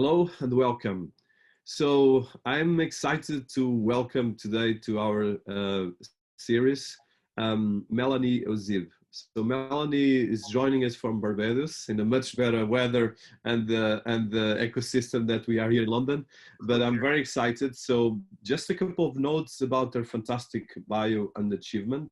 Hello and welcome. So I'm excited to welcome today to our series Melanie Oziv. So Melanie is joining us from Barbados in a much better weather and the ecosystem that we are here in London. But I'm very excited. So just a couple of notes about her fantastic bio and achievement.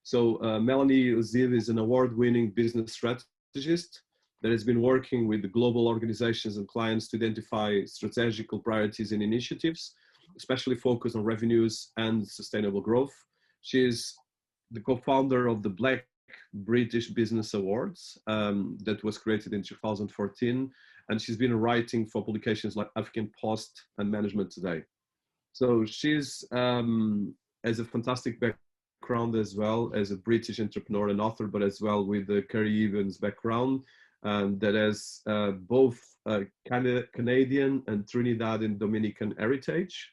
So Melanie Oziv is an award-winning business strategist that has been working with the global organizations and clients to identify strategical priorities and initiatives, especially focused on revenues and sustainable growth. She is the co-founder of the Black British Business Awards that was created in 2014, and she's been writing for publications like African Post and Management Today. So she's has a fantastic background as well as a British entrepreneur and author, but as well with the Caribbean background that has both Canadian and Trinidad and Dominican heritage.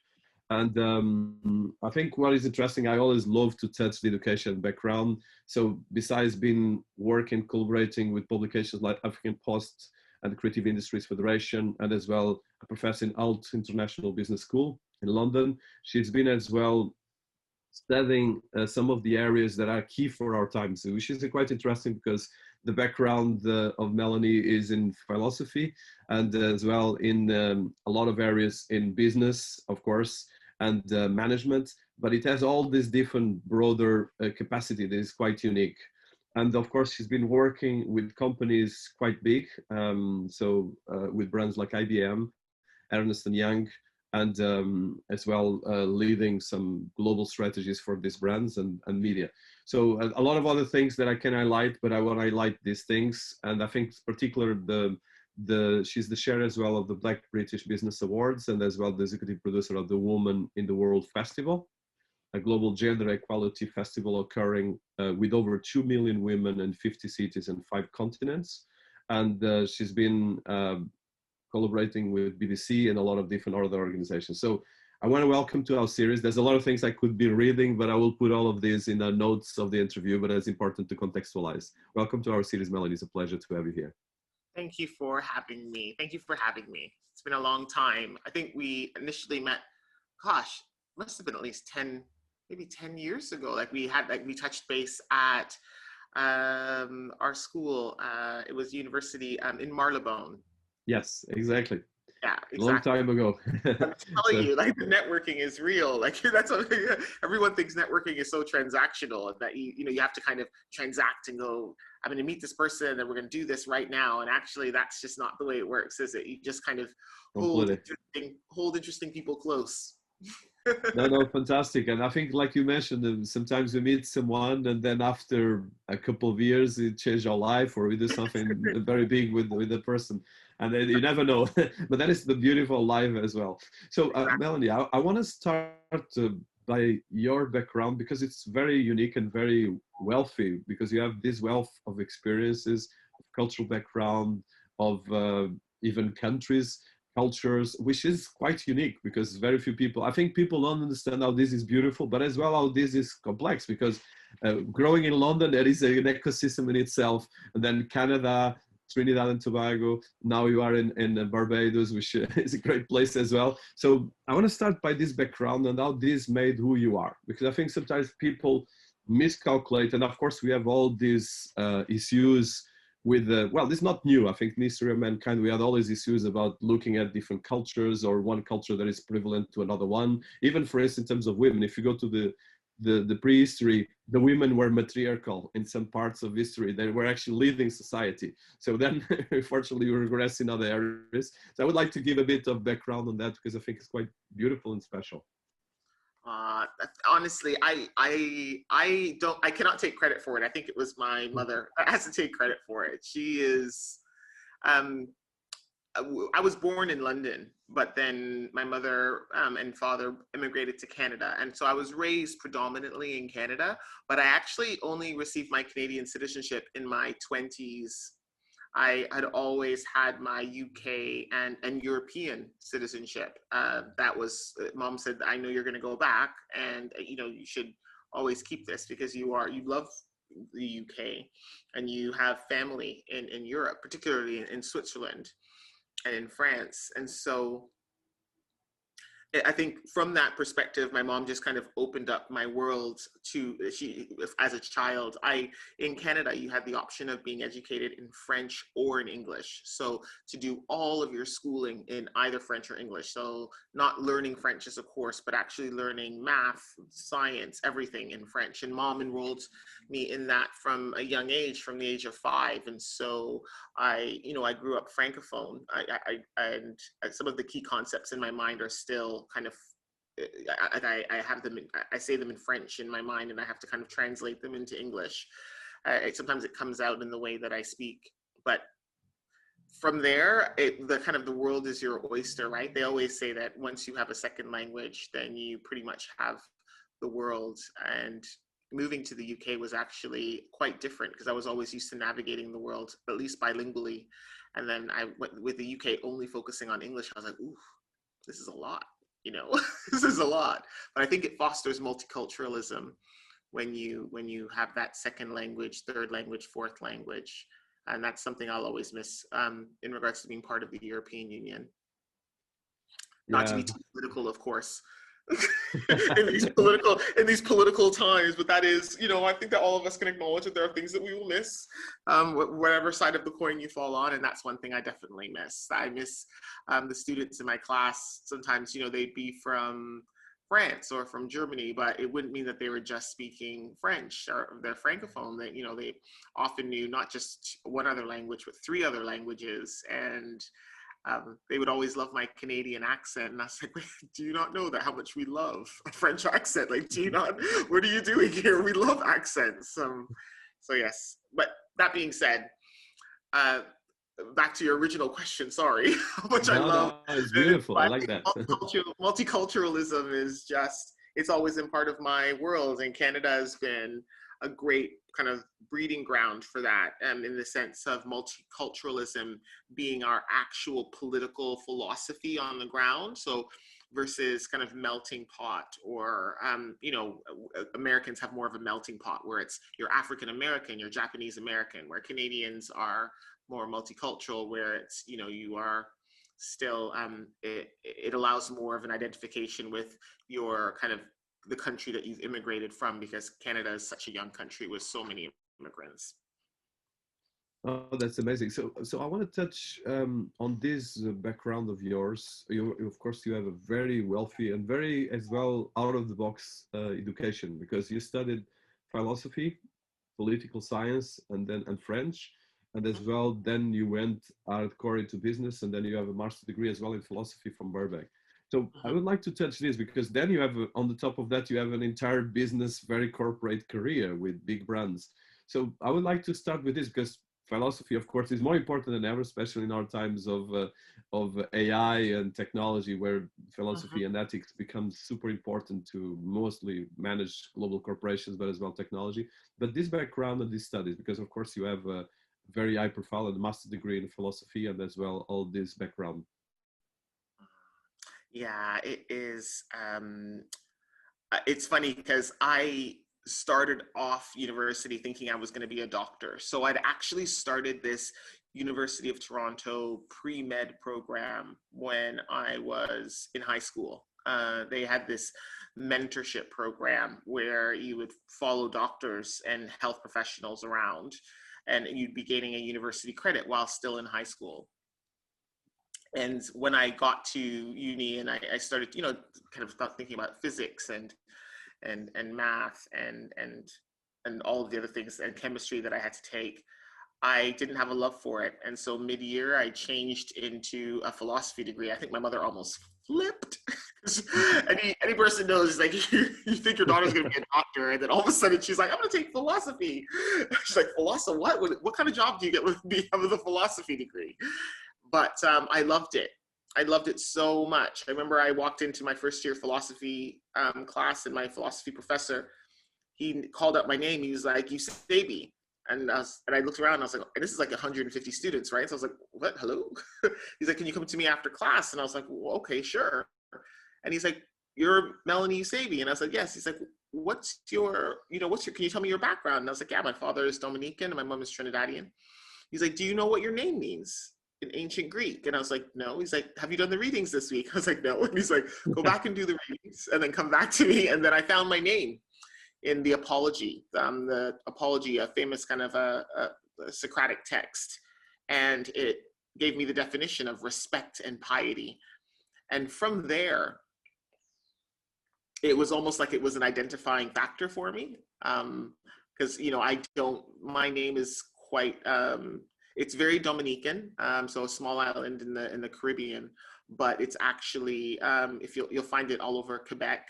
And I think what is interesting, I always love to touch the education background. So besides being working, collaborating with publications like African Post and the Creative Industries Federation, and as well a professor in Alt International Business School in London, she's been as well studying some of the areas that are key for our times, which is quite interesting because the background of Melanie is in philosophy and as well in a lot of areas in business, of course, and management, but it has all this different broader capacity that is quite unique. And of course, she's been working with companies quite big, with brands like IBM, Ernst & Young, and as well leading some global strategies for these brands and media. So a lot of other things that I can highlight, but I want to highlight these things. And I think particular she's the chair as well of the Black British Business Awards and as well the executive producer of the Woman in the World Festival, a global gender equality festival occurring with over 2 million women in 50 cities and 5 continents. And she's been collaborating with BBC and a lot of different other organizations. So I want to welcome to our series. There's a lot of things I could be reading, but I will put all of these in the notes of the interview, but it's important to contextualize. Welcome to our series, Melanie. It's a pleasure to have you here. Thank you for having me. Thank you for having me. It's been a long time. I think we initially met, gosh, must have been at least 10, maybe 10 years ago. We touched base at our school. It was university in Marylebone. Yes, exactly. Yeah, exactly. Long time ago. I'm telling you, the networking is real. That's what everyone thinks networking is so transactional that you have to kind of transact and go, I'm going to meet this person and we're going to do this right now. And actually, that's just not the way it works, is it? You just kind of hold interesting people close. No, fantastic. And I think, like you mentioned, sometimes we meet someone and then after a couple of years, it changed our life or we do something very big with the person. And then you never know. But that is the beautiful life as well. So, Melanie, I want to start by your background because it's very unique and very wealthy because you have this wealth of experiences, of cultural background, of even countries, cultures, which is quite unique because very few people, I think people don't understand how this is beautiful, but as well how this is complex because growing in London, there is an ecosystem in itself, and then Canada, Trinidad and Tobago, now you are in Barbados, which is a great place as well. So I want to start by this background and how this made who you are, because I think sometimes people miscalculate, and of course we have all these issues with well, this is not new. I think in the history of mankind, we had all these issues about looking at different cultures or one culture that is prevalent to another one. Even for instance, in terms of women, if you go to the prehistory, the women were matriarchal in some parts of history. They were actually leading society. So then, unfortunately, we regress in other areas. So I would like to give a bit of background on that because I think it's quite beautiful and special. Honestly, I cannot take credit for it. I think it was my mother that has to take credit for it. She is, I was born in London, but then my mother and father immigrated to Canada. And so I was raised predominantly in Canada, but I actually only received my Canadian citizenship in my 20s. I had always had my UK and European citizenship. That was, mom said, I know you're going to go back and, you should always keep this because you love the UK and you have family in Europe, particularly in Switzerland. and in France. And so I think from that perspective, my mom just kind of opened up my world to as a child. In Canada, you had the option of being educated in French or in English. So to do all of your schooling in either French or English. So not learning French as a course, but actually learning math, science, everything in French. And mom enrolled me in that from a young age, from the age of 5. And so I grew up francophone. And some of the key concepts in my mind are still kind of, I have them, I say them in French in my mind, and I have to kind of translate them into English. Sometimes it comes out in the way that I speak, but from there, the world is your oyster, right? They always say that once you have a second language, then you pretty much have the world. And moving to the UK was actually quite different because I was always used to navigating the world, at least bilingually. And then I went with the UK only focusing on English. I was like, ooh, this is a lot, this is a lot. But I think it fosters multiculturalism when you have that second language, third language, fourth language. And that's something I'll always miss in regards to being part of the European Union. Not to be too political, of course, in these political times, but that is, I think that all of us can acknowledge that there are things that we will miss, whatever side of the coin you fall on, and that's one thing I definitely miss. I miss the students in my class. Sometimes, they'd be from France or from Germany, but it wouldn't mean that they were just speaking French or they're francophone. That they often knew not just one other language, but 3 other languages, and they would always love my Canadian accent. And I was like, wait, do you not know that how much we love a French accent? Like, do you not, what are you doing here? We love accents. So yes, but that being said, back to your original question, sorry, how much I love. No, it's beautiful. I like that. Multiculturalism is just, it's always been part of my world, and Canada has been a great kind of breeding ground for that, in the sense of multiculturalism being our actual political philosophy on the ground. So versus kind of melting pot, or Americans have more of a melting pot where it's you're African American, you're Japanese American, where Canadians are more multicultural, where it's you are still it allows more of an identification with your kind of the country that you've immigrated from, because Canada is such a young country with so many immigrants. Oh, that's amazing. So I want to touch on this background of yours. Of course, you have a very wealthy and very, as well, out of the box education, because you studied philosophy, political science, and French, and as well, then you went hardcore into business, and then you have a master's degree as well in philosophy from Birkbeck. So I would like to touch this, because then you have, on the top of that, you have an entire business, very corporate career with big brands. So I would like to start with this, because philosophy, of course, is more important than ever, especially in our times of AI and technology, where philosophy and ethics becomes super important to mostly manage global corporations, but as well technology. But this background and these studies, because of course you have a very high profile and master degree in philosophy, and as well all this background. Yeah, it is. It's funny because I started off university thinking I was going to be a doctor. So I'd actually started this University of Toronto pre-med program when I was in high school. They had this mentorship program where you would follow doctors and health professionals around, and you'd be gaining a university credit while still in high school. And when I got to uni and I started, kind of start thinking about physics and math and all of the other things and chemistry that I had to take, I didn't have a love for it. And so mid-year, I changed into a philosophy degree. I think my mother almost flipped. any person knows, like, you think your daughter's going to be a doctor, and then all of a sudden she's like, I'm going to take philosophy. She's like, philosophy, what kind of job do you get with a philosophy degree? But I loved it. I loved it so much. I remember I walked into my first year philosophy class, and my philosophy professor, he called out my name. He was like, Eusebi. And I looked around and I was like, and this is like 150 students, right? So I was like, what, hello? He's like, can you come to me after class? And I was like, well, okay, sure. And he's like, you're Melanie Eusebi. And I was like, yes. He's like, can you tell me your background? And I was like, yeah, my father is Dominican and my mom is Trinidadian. He's like, do you know what your name means? in ancient Greek. And I was like, no. He's like, have you done the readings this week? I was like, no. And he's like, go back and do the readings and then come back to me. And then I found my name in the Apology, a famous kind of a Socratic text. And it gave me the definition of respect and piety. And from there, it was almost like it was an identifying factor for me. Because, my name is quite, it's very Dominican, so a small island in the Caribbean, but it's actually, if you'll find it all over Quebec,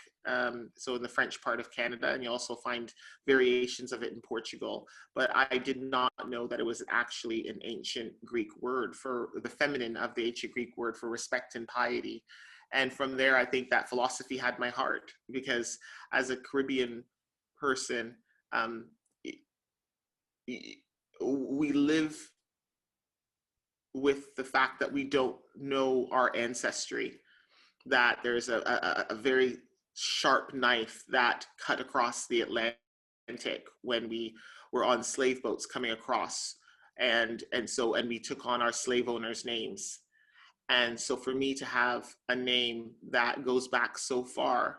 so in the French part of Canada, and you also find variations of it in Portugal. But I did not know that it was actually an ancient Greek word for the feminine of the ancient Greek word for respect and piety. And from there, I think that philosophy had my heart, because as a Caribbean person, we live with the fact that we don't know our ancestry, that there's a very sharp knife that cut across the Atlantic when we were on slave boats coming across, and we took on our slave owners' names. And so for me to have a name that goes back so far,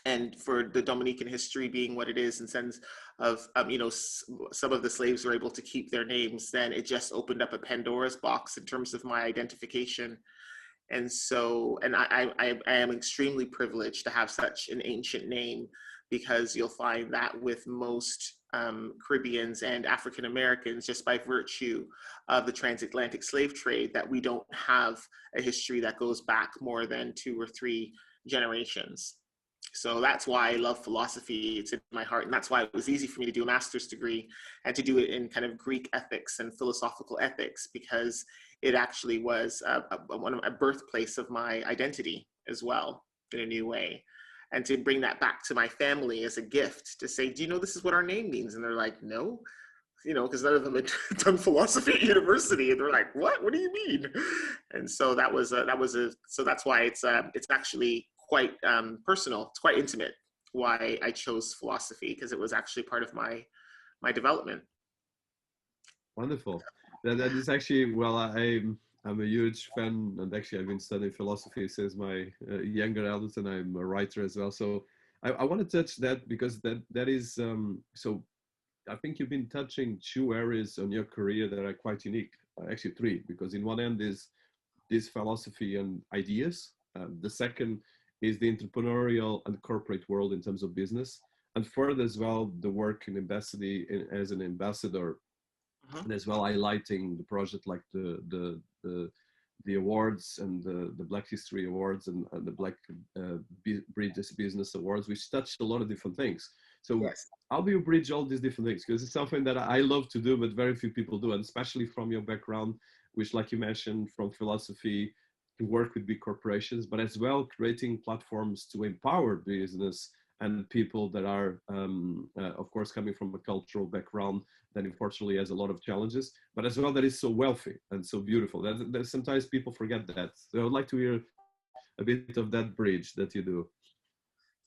and for the Dominican history being what it is, in sense of, some of the slaves were able to keep their names, then it just opened up a Pandora's box in terms of my identification. And so, and I am extremely privileged to have such an ancient name, because you'll find that with most Caribbeans and African Americans, just by virtue of the transatlantic slave trade, that we don't have a history that goes back more than 2 or 3 generations. So that's why I love philosophy. It's in my heart. And that's why it was easy for me to do a master's degree and to do it in kind of Greek ethics and philosophical ethics, because it actually was a birthplace of my identity as well, in a new way. And to bring that back to my family as a gift, to say, do you know this is what our name means? And they're like, no, because none of them had done philosophy at university. And they're like, what do you mean? And so so that's why it's actually quite personal. It's quite intimate why I chose philosophy, because it was actually part of my development. Wonderful. That is actually, well, I'm a huge fan, and actually I've been studying philosophy since my younger adult, and I'm a writer as well. So I want to touch that, because that is, so I think you've been touching 2 areas on your career that are quite unique, actually 3, because in one end is this philosophy and ideas. The second is the entrepreneurial and corporate world in terms of business, and further as well, the work in ambassador as an ambassador, and as well highlighting the project like the awards, and the Black History Awards, and the Black Bridges Business Awards, which touched a lot of different things. So yes. How do you bridge all these different things? Because it's something that I love to do, but very few people do, and especially from your background, which, like you mentioned, from philosophy to work with big corporations, but as well creating platforms to empower business and people that are, of course, coming from a cultural background that unfortunately has a lot of challenges, but as well that is so wealthy and so beautiful. That sometimes people forget that. So I would like to hear a bit of that bridge that you do.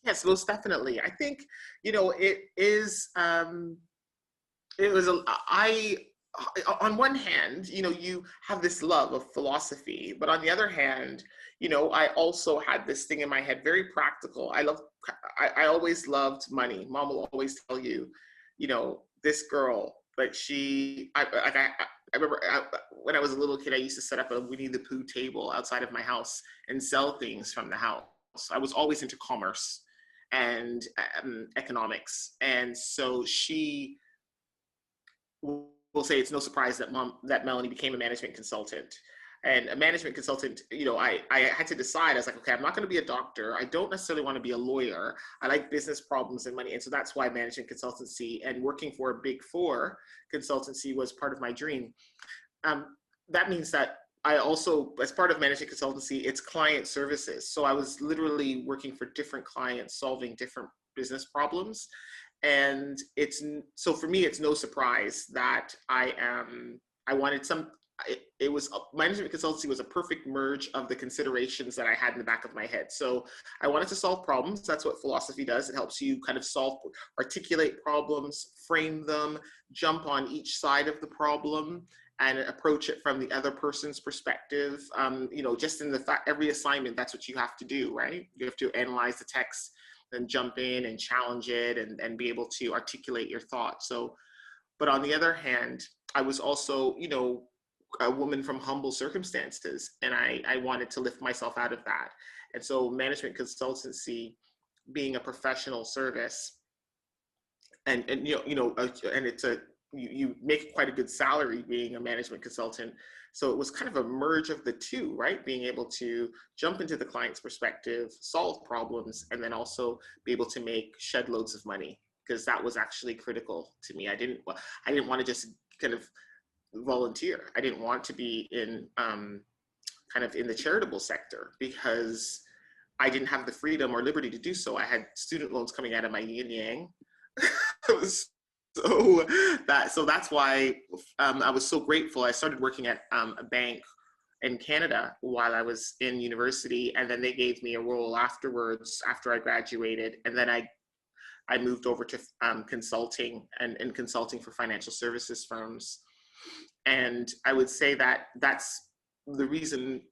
Yes, most definitely. I think, it is, on one hand, you have this love of philosophy, but on the other hand, I also had this thing in my head, very practical. I always loved money. Mom will always tell you, this girl, like I remember when I was a little kid, I used to set up a Winnie the Pooh table outside of my house and sell things from the house. I was always into commerce and economics. And so she will say it's no surprise that Melanie became a management consultant. And a management consultant, I had to decide. I was like, okay, I'm not going to be a doctor. I don't necessarily want to be a lawyer. I like business problems and money. And so that's why management consultancy and working for a Big Four consultancy was part of my dream. That means that I also, as part of management consultancy, it's client services. So I was literally working for different clients, solving different business problems. And so for me, it's no surprise that I wanted it was management consultancy was a perfect merge of the considerations that I had in the back of my head. So I wanted to solve problems. That's what philosophy does. It helps you kind of articulate problems, frame them, jump on each side of the problem, and approach it from the other person's perspective. You know, just in the fact, every assignment, that's what you have to do, right? You have to analyze the text, then jump in and challenge it, and be able to articulate your thoughts. So, but on the other hand, I was also, you know, a woman from humble circumstances, and I wanted to lift myself out of that. And so management consultancy, being a professional service, and and it's a, you make quite a good salary being a management consultant. So it was kind of a merge of the two, right? Being able to jump into the client's perspective, solve problems, and then also be able to shed loads of money, because that was actually critical to me. I didn't want to just kind of volunteer. I didn't want to be in kind of in the charitable sector, because I didn't have the freedom or liberty to do so. I had student loans coming out of my yin yang. so that's why I was so grateful. I started working at a bank in Canada while I was in university, and then they gave me a role afterwards after I graduated, and then I moved over to consulting and consulting for financial services firms. And I would say that that's the reason.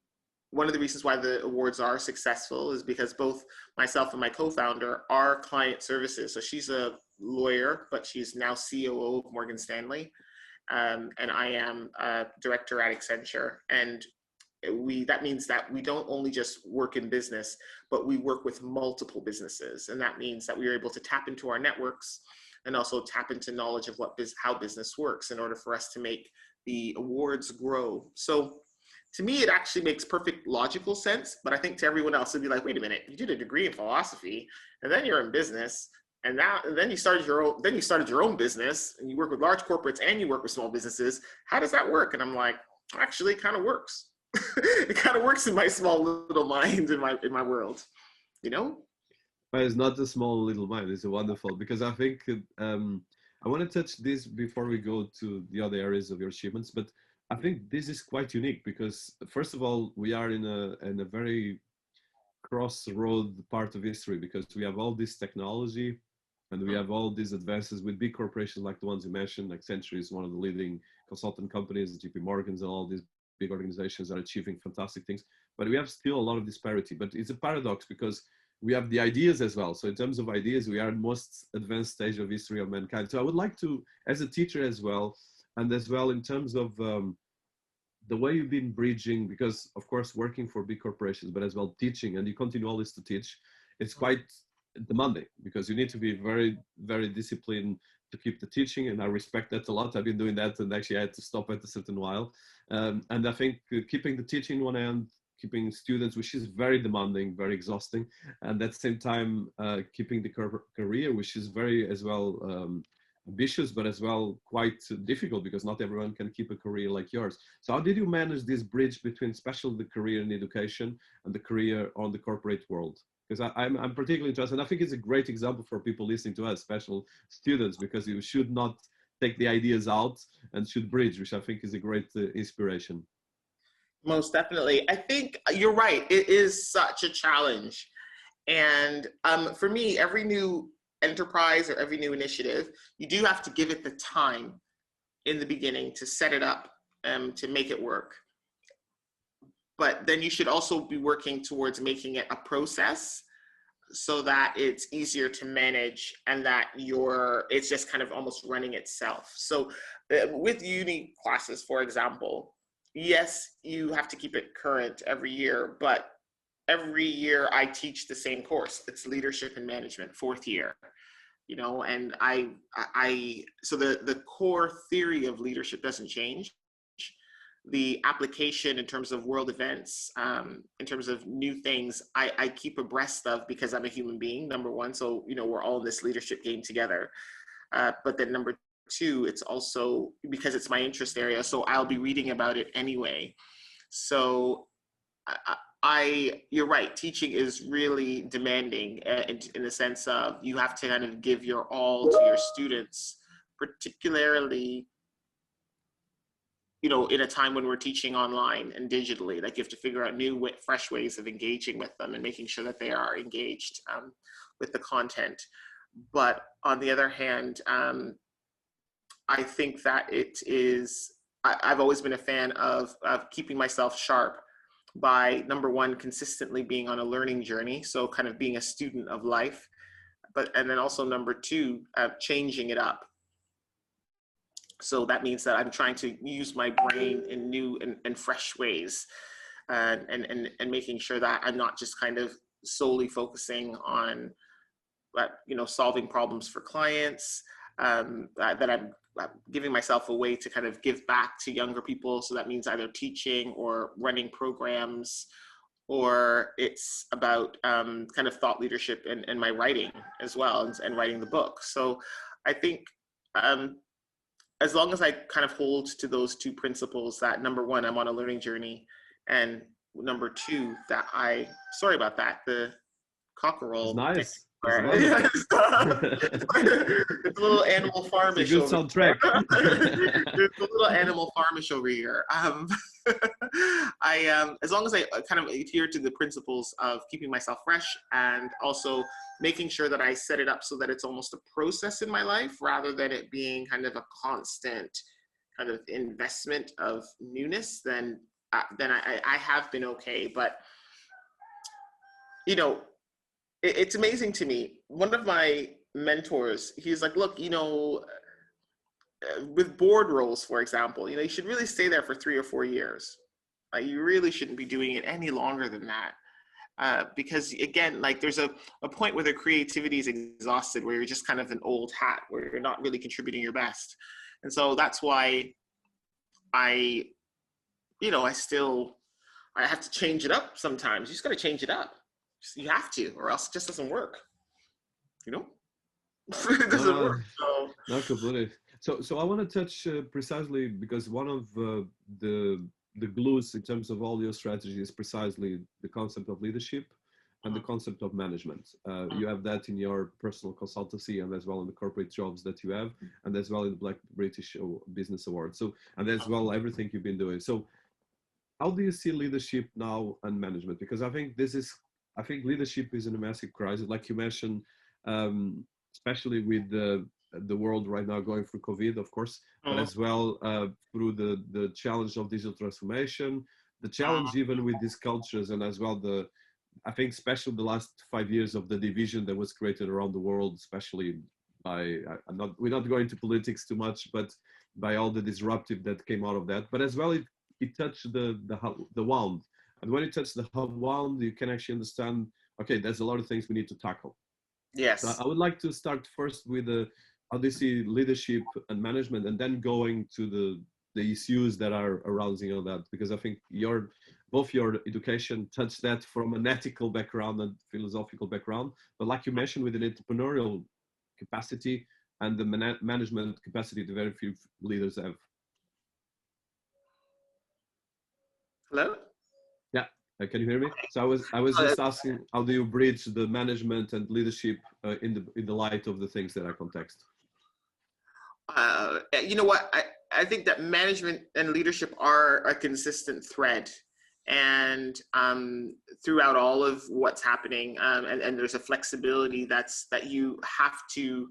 One of the reasons why the awards are successful is because both myself and my co-founder are client services. So she's a lawyer, but she's now COO of Morgan Stanley. And I am a director at Accenture. And that means that we don't only just work in business, but we work with multiple businesses. And that means that we are able to tap into our networks and also tap into knowledge of how business works in order for us to make the awards grow. So to me, it actually makes perfect logical sense, but I think to everyone else, it'd be like, wait a minute, you did a degree in philosophy, and then you're in business, and then you started your own business, and you work with large corporates and you work with small businesses. How does that work? And I'm like, actually, it kind of works. It kind of works in my small little mind, in my world, you know? But it's not a small little mind. It's a wonderful, because I think I want to touch this before we go to the other areas of your achievements, but I think this is quite unique because, first of all, we are in a very crossroad part of history, because we have all this technology and we have all these advances with big corporations like the ones you mentioned. Accenture is one of the leading consultant companies, JP Morgan's, and all these big organizations are achieving fantastic things. But we have still a lot of disparity. But it's a paradox because we have the ideas as well. So in terms of ideas, we are in the most advanced stage of history of mankind. So I would like to, as a teacher as well, and as well in terms of the way you've been bridging, because of course working for big corporations, but as well teaching, and you continue always to teach, it's quite demanding because you need to be very, very disciplined to keep the teaching. And I respect that a lot. I've been doing that, and actually I had to stop at a certain while. And I think keeping the teaching one hand, keeping students, which is very demanding, very exhausting, and at the same time keeping the career, which is very as well ambitious, but as well quite difficult, because not everyone can keep a career like yours. So how did you manage this bridge between, especially the career in education and the career on the corporate world? Because I'm particularly interested, and I think it's a great example for people listening to us, special students, because you should not take the ideas out and should bridge, which I think is a great inspiration. Most definitely. I think you're right. It is such a challenge. And for me, every new enterprise or every new initiative, you do have to give it the time in the beginning to set it up, to make it work. But then you should also be working towards making it a process so that it's easier to manage and that it's just kind of almost running itself. So with uni classes, for example, yes, you have to keep it current every year, but every year I teach the same course. It's leadership and management, 4th year, you know, and so the core theory of leadership doesn't change. The application in terms of world events, in terms of new things, I keep abreast of, because I'm a human being, number one. So, you know, we're all in this leadership game together. But then number two, it's also because it's my interest area. So I'll be reading about it anyway. So you're right. Teaching is really demanding in the sense of you have to kind of give your all to your students, particularly, you know, in a time when we're teaching online and digitally. Like, you have to figure out new, fresh ways of engaging with them and making sure that they are engaged with the content. But on the other hand, I think that it is I've always been a fan of keeping myself sharp by, number one, consistently being on a learning journey. So kind of being a student of life, and then also number two, changing it up. So that means that I'm trying to use my brain in new and fresh ways, and making sure that I'm not just kind of solely focusing on, solving problems for clients, that I'm giving myself a way to kind of give back to younger people. So that means either teaching or running programs, or it's about kind of thought leadership and my writing as well, and writing the book. So I think as long as I kind of hold to those two principles, that number one, I'm on a learning journey, and number two, that sorry about that, the cockerel. It's nice. It's a little Animal Farmish. It's a good soundtrack. There's a little Animal Farmish over here. As long as I kind of adhere to the principles of keeping myself fresh, and also making sure that I set it up so that it's almost a process in my life, rather than it being kind of a constant kind of investment of newness, then I have been okay. But it's amazing to me. One of my mentors, he's like, look, with board roles, for example, you should really stay there for 3 or 4 years. You really shouldn't be doing it any longer than that. Because again, like there's a point where the creativity is exhausted, where you're just kind of an old hat, where you're not really contributing your best. And so that's why I have to change it up sometimes. You just got to change it up. You have to, or else it just doesn't work. It doesn't work. So. Not completely. So I want to touch precisely, because one of the glues in terms of all your strategy is precisely the concept of leadership and the concept of management. You have that in your personal consultancy, and as well in the corporate jobs that you have, and as well in the Black British Business Award. So, and as well everything you've been doing. So how do you see leadership now and management? Because I think leadership is in a massive crisis, like you mentioned, especially with the world right now going through COVID, of course, but as well through the challenge of digital transformation, the challenge even with these cultures, and as well I think especially the last 5 years of the division that was created around the world, especially by, we're not going to politics too much, but by all the disruptive that came out of that. But as well, it touched the wound. And when you touch the wound, you can actually understand, okay, there's a lot of things we need to tackle. Yes. So I would like to start first with how do you see leadership and management, and then going to the issues that are around that, because I think both your education touched that from an ethical background and philosophical background, but like you mentioned, with an entrepreneurial capacity and the management capacity that very few leaders have. Hello? Yeah, can you hear me? So I was just asking, how do you bridge the management and leadership in the light of the things that are context? You know what? I think that management and leadership are a consistent thread, and throughout all of what's happening, and there's a flexibility that you have to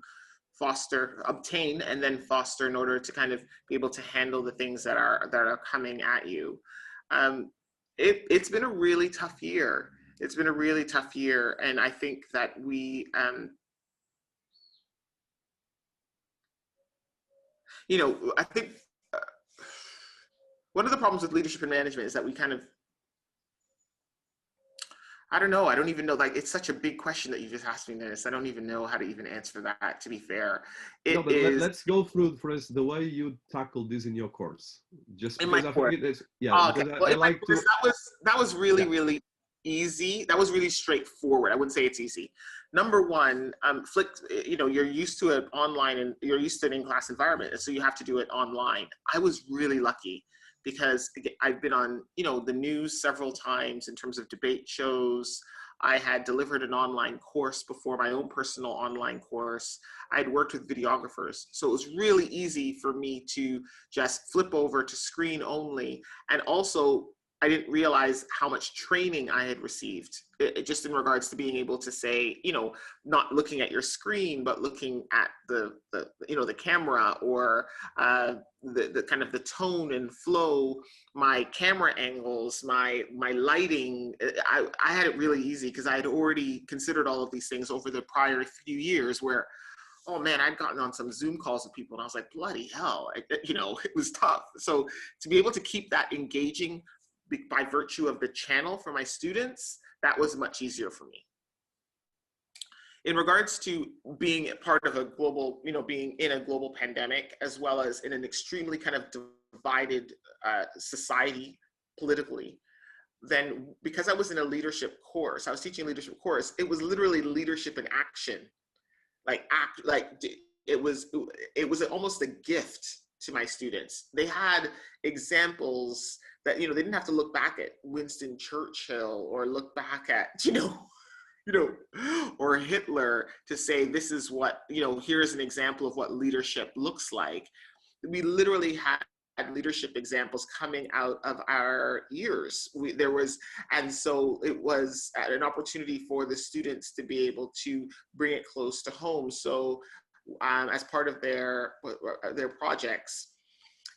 obtain, and then foster in order to kind of be able to handle the things that are coming at you. It's been a really tough year. It's been a really tough year, and I think that we, I think one of the problems with leadership and management is that we kind of, I don't know. I don't even know. Like, it's such a big question that you just asked me, Dennis. I don't even know how to even answer that, to be fair. Let's go through first the way you tackle this in your course. Just in my course. That was really, really easy. That was really straightforward. I wouldn't say it's easy. Number one, you're used to it online, and you're used to an in-class environment, and so you have to do it online. I was really lucky, because I've been on, the news several times in terms of debate shows. I had delivered an online course before, my own personal online course. I'd worked with videographers. So it was really easy for me to just flip over to screen only. And also, I didn't realize how much training I had received, just in regards to being able to say, you know, not looking at your screen, but looking at the camera, or the kind of the tone and flow, my camera angles, my lighting. I had it really easy because I had already considered all of these things over the prior few years, where, oh man, I'd gotten on some Zoom calls with people and I was like, bloody hell, it was tough. So to be able to keep that engaging by virtue of the channel for my students, that was much easier for me. In regards to being a part of a global, being in a global pandemic, as well as in an extremely kind of divided society politically, then because I was in a leadership course, I was teaching a leadership course, it was literally leadership in action. It was almost a gift to my students. They had examples that, they didn't have to look back at Winston Churchill or look back at, or Hitler to say, this is what, here's an example of what leadership looks like. We literally had leadership examples coming out of our ears. And so it was an opportunity for the students to be able to bring it close to home. So as part of their projects,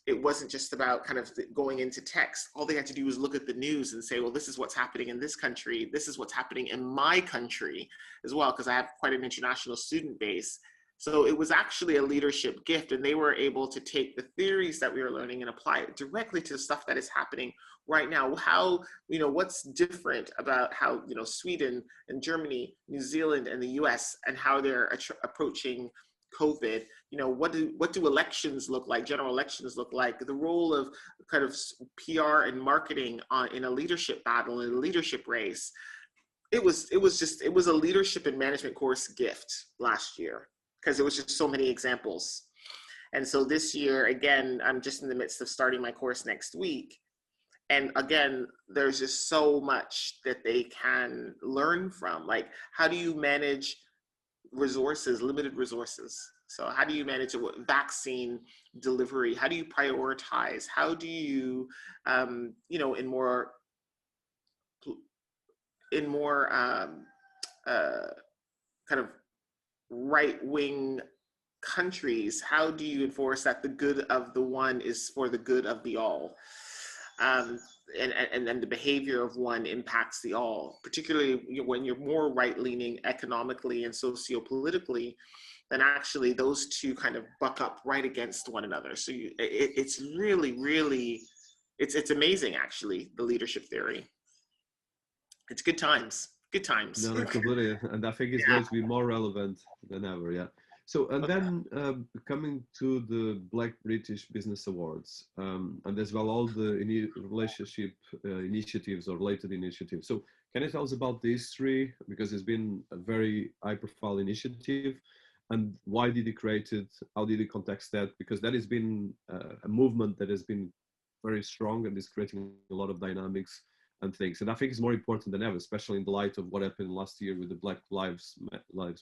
it wasn't just about kind of going into text. All they had to do was look at the news and say, well, this is what's happening in this country. This is what's happening in my country as well, because I have quite an international student base. So it was actually a leadership gift, and they were able to take the theories that we were learning and apply it directly to the stuff that is happening right now. How, what's different about how, Sweden and Germany, New Zealand and the US, and how they're approaching COVID. What do elections look like, general elections look like, the role of kind of PR and marketing in a leadership battle, in a leadership race. It was a leadership and management course gift last year, because there was just so many examples. And so this year, again, I'm just in the midst of starting my course next week. And again, there's just so much that they can learn from. Like, how do you manage resources, limited resources? So how do you manage a vaccine delivery? How do you prioritize? How do you, in more kind of right-wing countries, how do you enforce that the good of the one is for the good of the all? And then the behavior of one impacts the all, particularly when you're more right-leaning economically and socio-politically, then actually those two kind of buck up right against one another. So it's really, really, it's amazing, actually, the leadership theory. It's good times. Good times. No, completely. And I think it's going to be more relevant than ever. Yeah. So, and then coming to the Black British Business Awards, and as well all the relationship initiatives or related initiatives. So can you tell us about the history? Because it's been a very high-profile initiative. And why did he create it? How did he context that? Because that has been a movement that has been very strong and is creating a lot of dynamics and things. And I think it's more important than ever, especially in the light of what happened last year with the Black Lives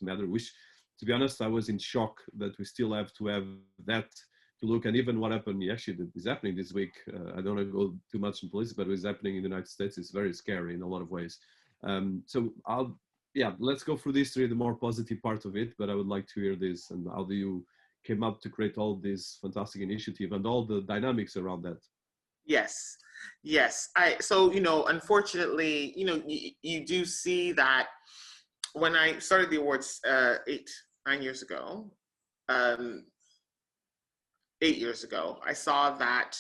Matter, which, to be honest, I was in shock that we still have to have that to look. And even what happened actually is happening this week. I don't want to go too much in politics, but what's happening in the United States is very scary in a lot of ways. Let's go through the history, the more positive part of it, but I would like to hear this and how do you came up to create all this fantastic initiative and all the dynamics around that. Yes. So, unfortunately, you do see that when I started the awards 9 years ago, 8 years ago, I saw that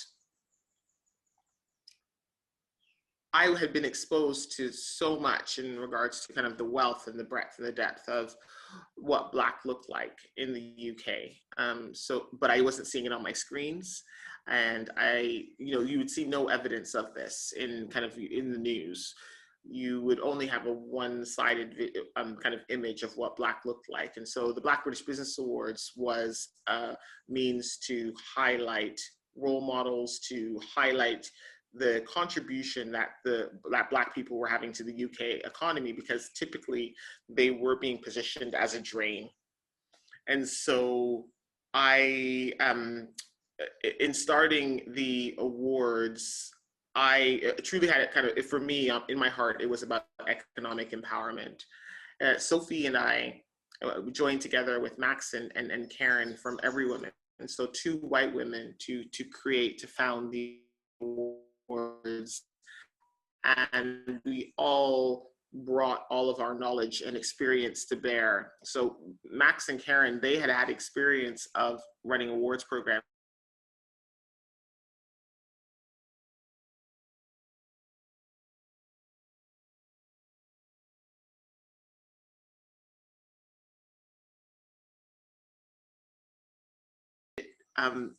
I had been exposed to so much in regards to kind of the wealth and the breadth and the depth of what Black looked like in the UK. But I wasn't seeing it on my screens. And you would see no evidence of this in the news. You would only have a one-sided kind of image of what Black looked like. And so the Black British Business Awards was a means to highlight role models, to highlight the contribution that Black people were having to the UK economy, because typically they were being positioned as a drain. And so in starting the awards, I truly had it kind of, for me, in my heart, it was about economic empowerment. Sophie and I joined together with Max and Karen from Every Woman. And so two white women to found the awards. And we all brought all of our knowledge and experience to bear. So Max and Karen, they had had experience of running awards programs.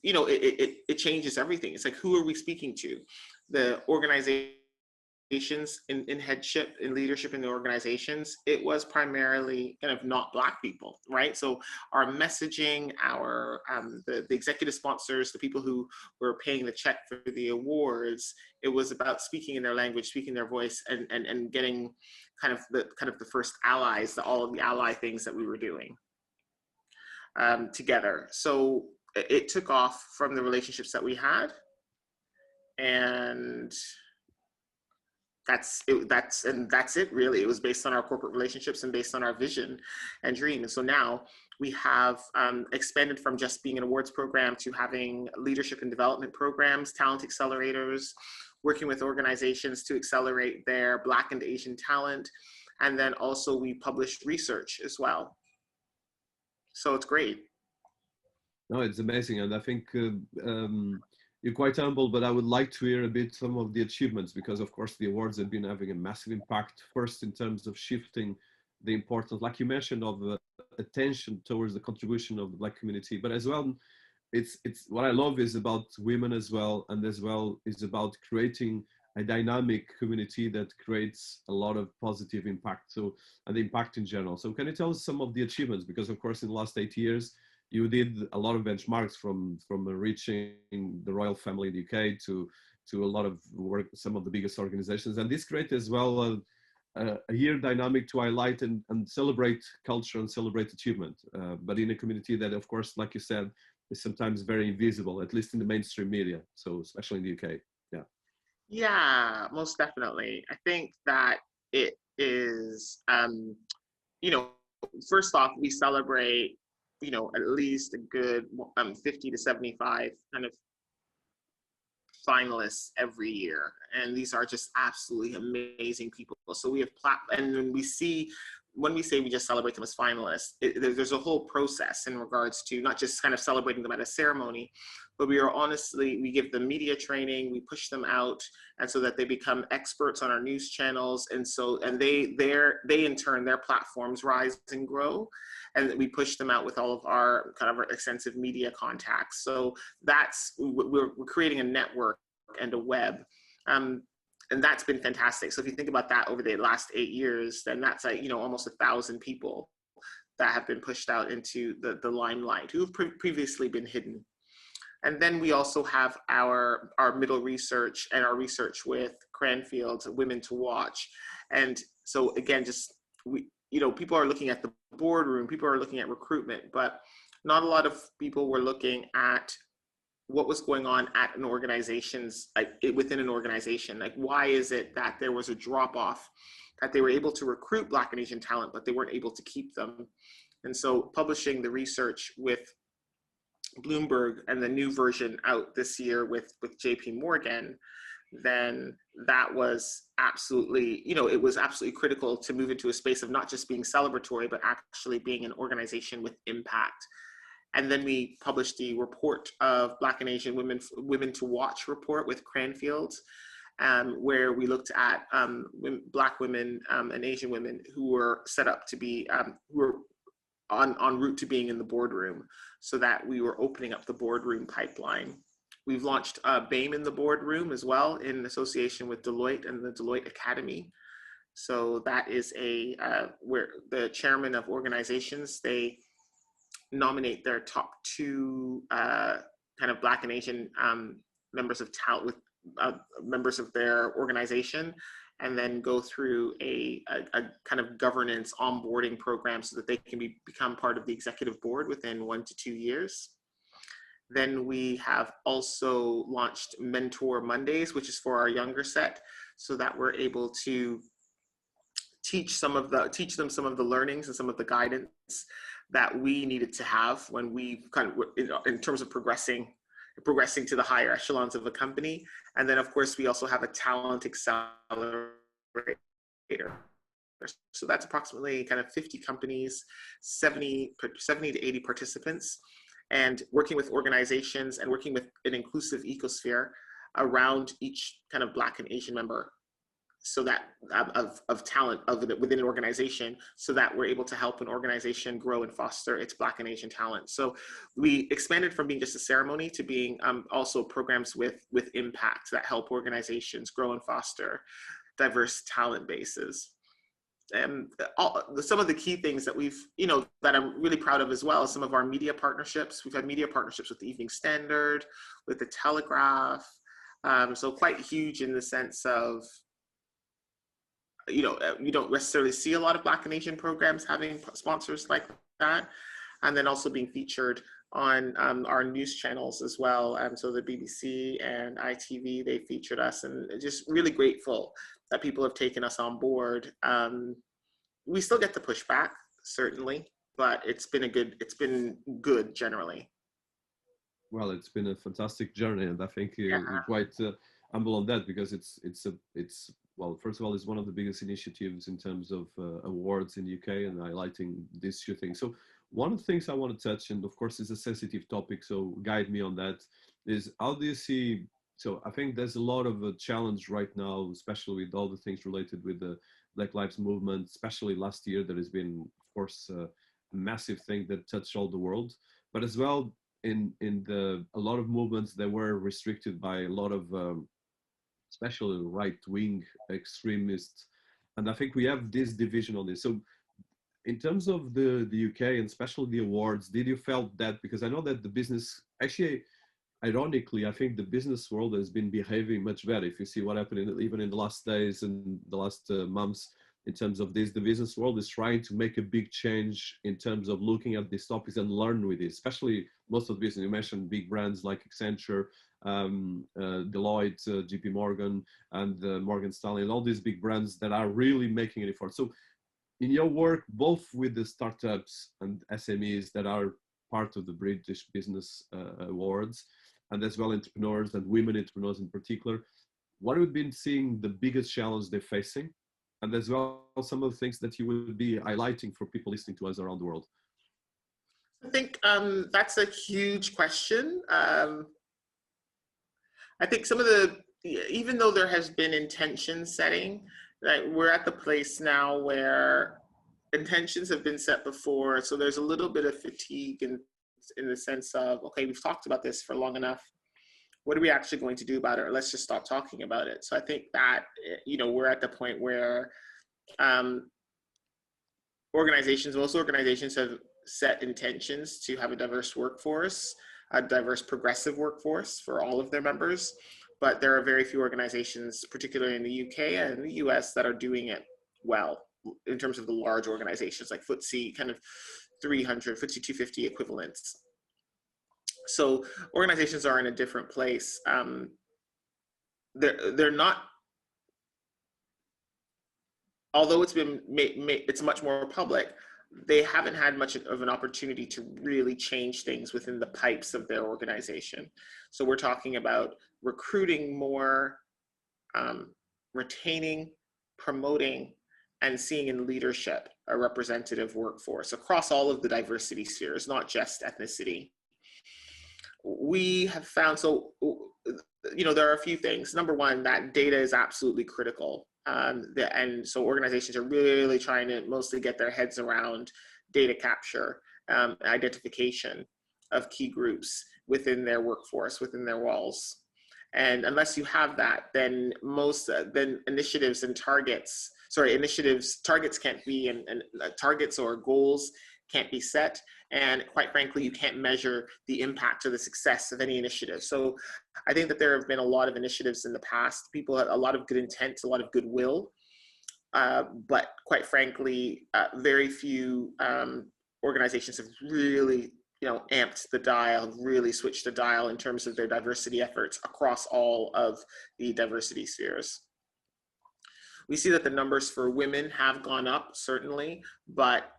It changes everything. It's like, who are we speaking to? The organizations in headship, in leadership in the organizations, it was primarily kind of not Black people, right? So our messaging, our the executive sponsors, the people who were paying the check for the awards, it was about speaking in their language, speaking their voice, and getting kind of the first allies, all of the ally things that we were doing together. So it took off from the relationships that we had, and that's it really. It was based on our corporate relationships and based on our vision and dream. And so now we have expanded from just being an awards program to having leadership and development programs, talent accelerators, working with organizations to accelerate their Black and Asian talent. And then also we published research as well. So it's great. No, it's amazing, and I think you're quite humble, but I would like to hear a bit some of the achievements, because of course the awards have been having a massive impact. First, in terms of shifting the importance, like you mentioned, of attention towards the contribution of the Black community, but as well, it's what I love is about women as well, and as well is about creating a dynamic community that creates a lot of positive impact. So, and the impact in general. So can you tell us some of the achievements? Because of course in the last 8 years, you did a lot of benchmarks from reaching the royal family in the UK to a lot of work, some of the biggest organizations. And this creates as well a year dynamic to highlight and celebrate culture and celebrate achievement, but in a community that, of course, like you said, is sometimes very invisible, at least in the mainstream media. So especially in the UK. Yeah. Yeah, most definitely. I think that it is, first off, we celebrate, at least a good 50 to 75 kind of finalists every year. And these are just absolutely amazing people. So we have, and when we say we just celebrate them as finalists, there's a whole process in regards to not just kind of celebrating them at a ceremony, but we give them media training, we push them out, and so that they become experts on our news channels. And so, and they in turn, their platforms rise and grow, and we push them out with all of our kind of our extensive media contacts. So we're creating a network and a web. And that's been fantastic. So if you think about that over the last 8 years, then that's like, almost 1,000 people that have been pushed out into the limelight who have previously been hidden. And then we also have our middle research and our research with Cranfield, Women to Watch. And so again, people are looking at the boardroom, people are looking at recruitment, but not a lot of people were looking at what was going on at an organization's, within an organization. Like, why is it that there was a drop off, that they were able to recruit Black and Asian talent, but they weren't able to keep them? And so publishing the research with Bloomberg and the new version out this year with JP Morgan, then that was absolutely, it was absolutely critical to move into a space of not just being celebratory, but actually being an organization with impact. And then we published the report of Black and Asian Women to Watch report with Cranfield, where we looked at Black women and Asian women who were set up to be, who were en route to being in the boardroom, so that we were opening up the boardroom pipeline. We've launched BAME in the boardroom as well, in association with Deloitte and the Deloitte Academy. So that is where the chairman of organizations, they nominate their top 2 kind of Black and Asian members of talent with members of their organization, and then go through a kind of governance onboarding program so that they can become part of the executive board within 1 to 2 years. Then we have also launched Mentor Mondays, which is for our younger set, so that we're able to teach them some of the learnings and some of the guidance that we needed to have when we kind of, in terms of progressing to the higher echelons of a company. And then of course we also have a talent accelerator. So that's approximately kind of 50 companies, 70 to 80 participants, and working with organizations and working with an inclusive ecosphere around each kind of Black and Asian member, so that of talent within an organization, so that we're able to help an organization grow and foster its Black and Asian talent. So we expanded from being just a ceremony to being also programs with impact that help organizations grow and foster diverse talent bases. And some of the key things that we've, that I'm really proud of as well, some of our media partnerships. We've had media partnerships with the Evening Standard, with the Telegraph. So quite huge in the sense of, you don't necessarily see a lot of Black and Asian programs having sponsors like that. And then also being featured on our news channels as well. So the BBC and ITV, they featured us, and just really grateful that people have taken us on board. We still get the pushback, certainly, but it's been good generally. Well, it's been a fantastic journey, and I think you're quite humble on that, because it's well, first of all, it's one of the biggest initiatives in terms of awards in the UK and highlighting these few things. So one of the things I want to touch, and of course it's a sensitive topic, so guide me on that, is how do you see, so I think there's a lot of a challenge right now, especially with all the things related with the Black Lives Movement, especially last year. There has been, of course, a massive thing that touched all the world, but as well in a lot of movements that were restricted by a lot of especially right-wing extremists. And I think we have this division on this. So in terms of the UK and especially the awards, did you felt that, because I know that the business, actually, ironically, I think the business world has been behaving much better. If you see what happened even in the last days and the last months, in terms of this, the business world is trying to make a big change in terms of looking at these topics and learn with it, especially most of the business. You mentioned big brands like Accenture, Deloitte, JP Morgan, and Morgan Stanley, and all these big brands that are really making an effort. So in your work, both with the startups and SMEs that are part of the British Business Awards, and as well entrepreneurs and women entrepreneurs in particular, what have you been seeing the biggest challenge they're facing? And as well, some of the things that you would be highlighting for people listening to us around the world. I think that's a huge question. I think some of even though there has been intention setting, that we're at the place now where intentions have been set before. So there's a little bit of fatigue in the sense of, okay, we've talked about this for long enough. What are we actually going to do about it? Or let's just stop talking about it. So I think that, we're at the point where most organizations have set intentions to have a diverse workforce, a diverse progressive workforce for all of their members. But there are very few organizations, particularly in the UK and the US, that are doing it well in terms of the large organizations like FTSE kind of 300, FTSE 250 equivalents. So organizations are in a different place. They're not, although it's much more public, they haven't had much of an opportunity to really change things within the pipes of their organization. So we're talking about recruiting more, retaining, promoting, and seeing in leadership a representative workforce across all of the diversity spheres, not just ethnicity. We have found, there are a few things. Number one, that data is absolutely critical. And so organizations are really trying to mostly get their heads around data capture, identification of key groups within their workforce, within their walls. And unless you have that, then initiatives and targets can't be, and targets or goals can't be set. And quite frankly, you can't measure the impact or the success of any initiative. So I think that there have been a lot of initiatives in the past. People had a lot of good intent, a lot of goodwill, but quite frankly, very few organizations have really amped the dial, really switched the dial in terms of their diversity efforts across all of the diversity spheres. We see that the numbers for women have gone up, certainly, but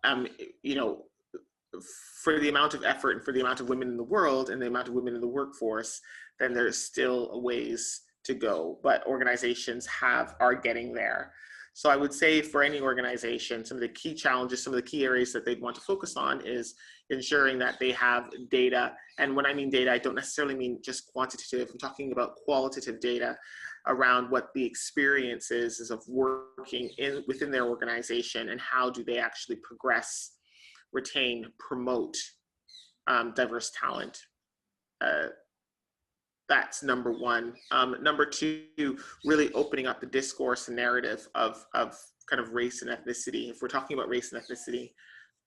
for the amount of effort and for the amount of women in the world and the amount of women in the workforce, then there's still a ways to go. But organizations are getting there. So I would say for any organization, some of the key challenges, some of the key areas that they'd want to focus on is ensuring that they have data. And when I mean data, I don't necessarily mean just quantitative. I'm talking about qualitative data around what the experience is of working within their organization and how do they actually progress, retain, promote diverse talent. That's number one. Number two, really opening up the discourse and narrative of kind of race and ethnicity. If we're talking about race and ethnicity,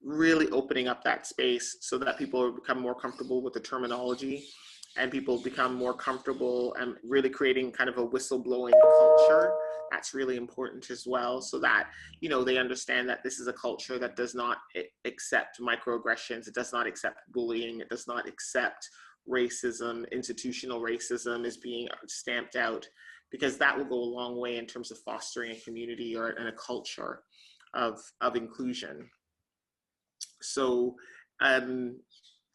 really opening up that space so that people become more comfortable with the terminology and people become more comfortable and really creating kind of a whistleblowing culture. That's really important as well, so that they understand that this is a culture that does not accept microaggressions, it does not accept bullying, it does not accept racism, institutional racism is being stamped out, because that will go a long way in terms of fostering a community and a culture of inclusion. So, and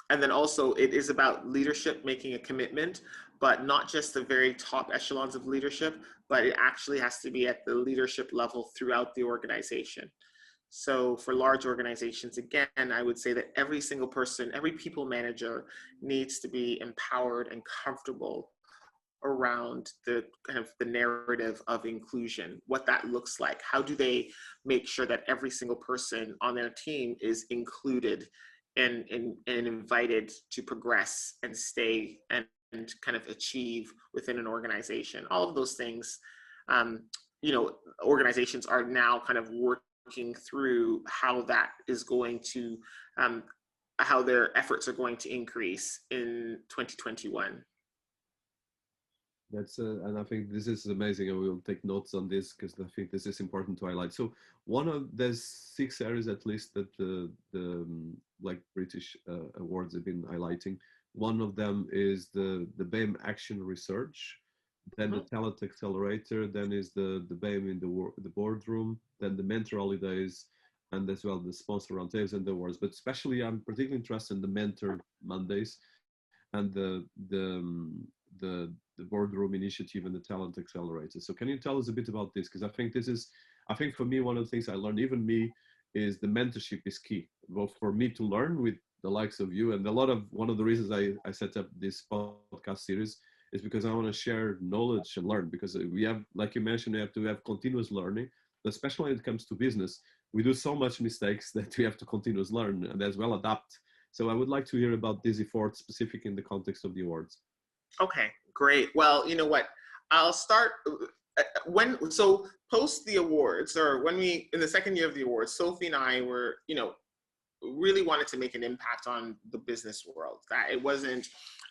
then also it is about leadership making a commitment, but not just the very top echelons of leadership, but it actually has to be at the leadership level throughout the organization. So for large organizations, again, I would say that every single person, every people manager needs to be empowered and comfortable around the kind of the narrative of inclusion, what that looks like. How do they make sure that every single person on their team is included and invited to progress and stay and kind of achieve within an organization? All of those things, organizations are now kind of working through how that is going to, how their efforts are going to increase in 2021. And I think this is amazing, and we'll take notes on this because I think this is important to highlight. So there's 6 areas at least that the like British awards have been highlighting. One of them is the BAME Action Research, then the Talent Accelerator, then is the BAME in the boardroom, then the Mentor Holidays, and as well the Sponsor Roundtables and the awards. But especially I'm particularly interested in the Mentor Mondays and the boardroom initiative and the Talent Accelerator. So can you tell us a bit about this? Because I think for me, one of the things I learned, even me, is the mentorship is key, both for me to learn with the likes of you. And one of the reasons I set up this podcast series is because I want to share knowledge and learn, because we have, like you mentioned, we have to have continuous learning, especially when it comes to business. We do so much mistakes that we have to continuously learn and as well adapt. So I would like to hear about this effort specific in the context of the awards. Okay, great. Well, you know what? I'll start so post the awards, or in the second year of the awards, Sophie and I were, really wanted to make an impact on the business world. That it wasn't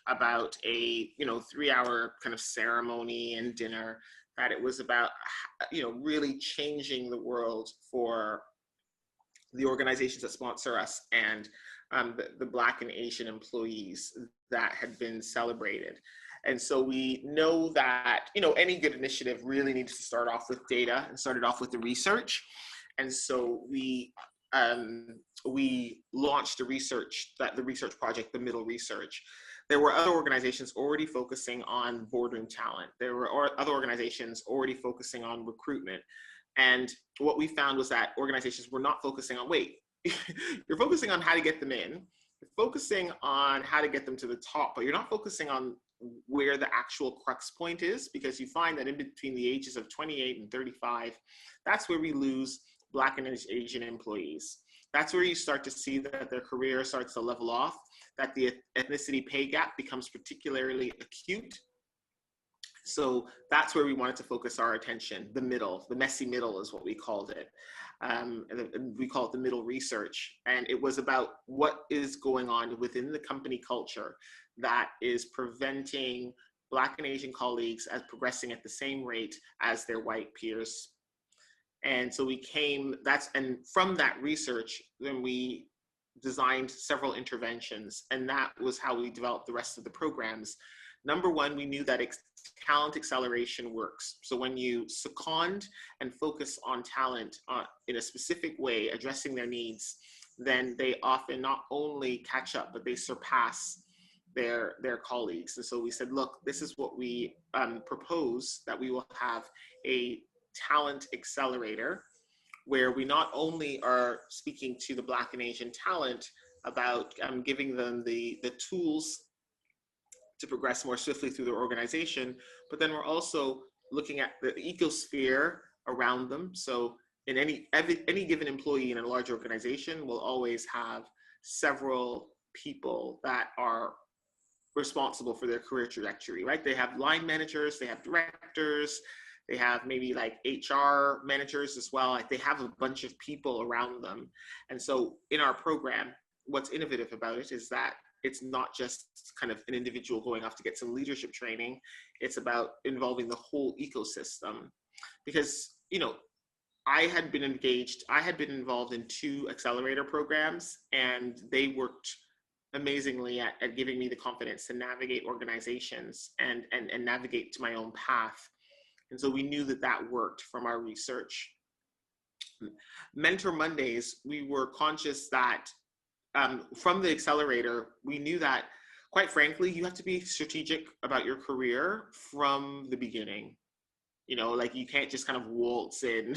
about a, 3-hour kind of ceremony and dinner, that it was about, really changing the world for the organizations that sponsor us and the Black and Asian employees that had been celebrated. And so we know that, any good initiative really needs to start off with data and started off with the research. And so we launched the research project, the Middle Research. There were other organizations already focusing on boardroom talent. There were other organizations already focusing on recruitment. And what we found was that organizations were not focusing on, you're focusing on how to get them in, you're focusing on how to get them to the top, but you're not focusing on where the actual crux point is, because you find that in between the ages of 28 and 35, that's where we lose Black and Asian employees. That's where you start to see that their career starts to level off, that the ethnicity pay gap becomes particularly acute. So that's where we wanted to focus our attention, the middle, the messy middle is what we called it. And we call it the Middle Research. And it was about what is going on within the company culture that is preventing Black and Asian colleagues as progressing at the same rate as their white peers. And so and from that research, then we designed several interventions, and that was how we developed the rest of the programs. Number one, we knew that talent acceleration works. So when you second and focus on talent in a specific way, addressing their needs, then they often not only catch up, but they surpass their colleagues. And so we said, look, this is what we propose, that we will have a talent accelerator where we not only are speaking to the Black and Asian talent about giving them the tools to progress more swiftly through their organization, but then we're also looking at the ecosphere around them. So in any given employee in a large organization will always have several people that are responsible for their career trajectory, right? They have line managers, they have directors, they have maybe like HR managers as well. Like they have a bunch of people around them. And so in our program, what's innovative about it is that it's not just kind of an individual going off to get some leadership training. It's about involving the whole ecosystem. Because, you know, I had been involved in 2 accelerator programs, and they worked amazingly at giving me the confidence to navigate organizations and navigate to my own path. And so we knew that worked from our research. Mentor Mondays, we were conscious that from the accelerator, we knew that, quite frankly, you have to be strategic about your career from the beginning. You know, like you can't just kind of waltz in.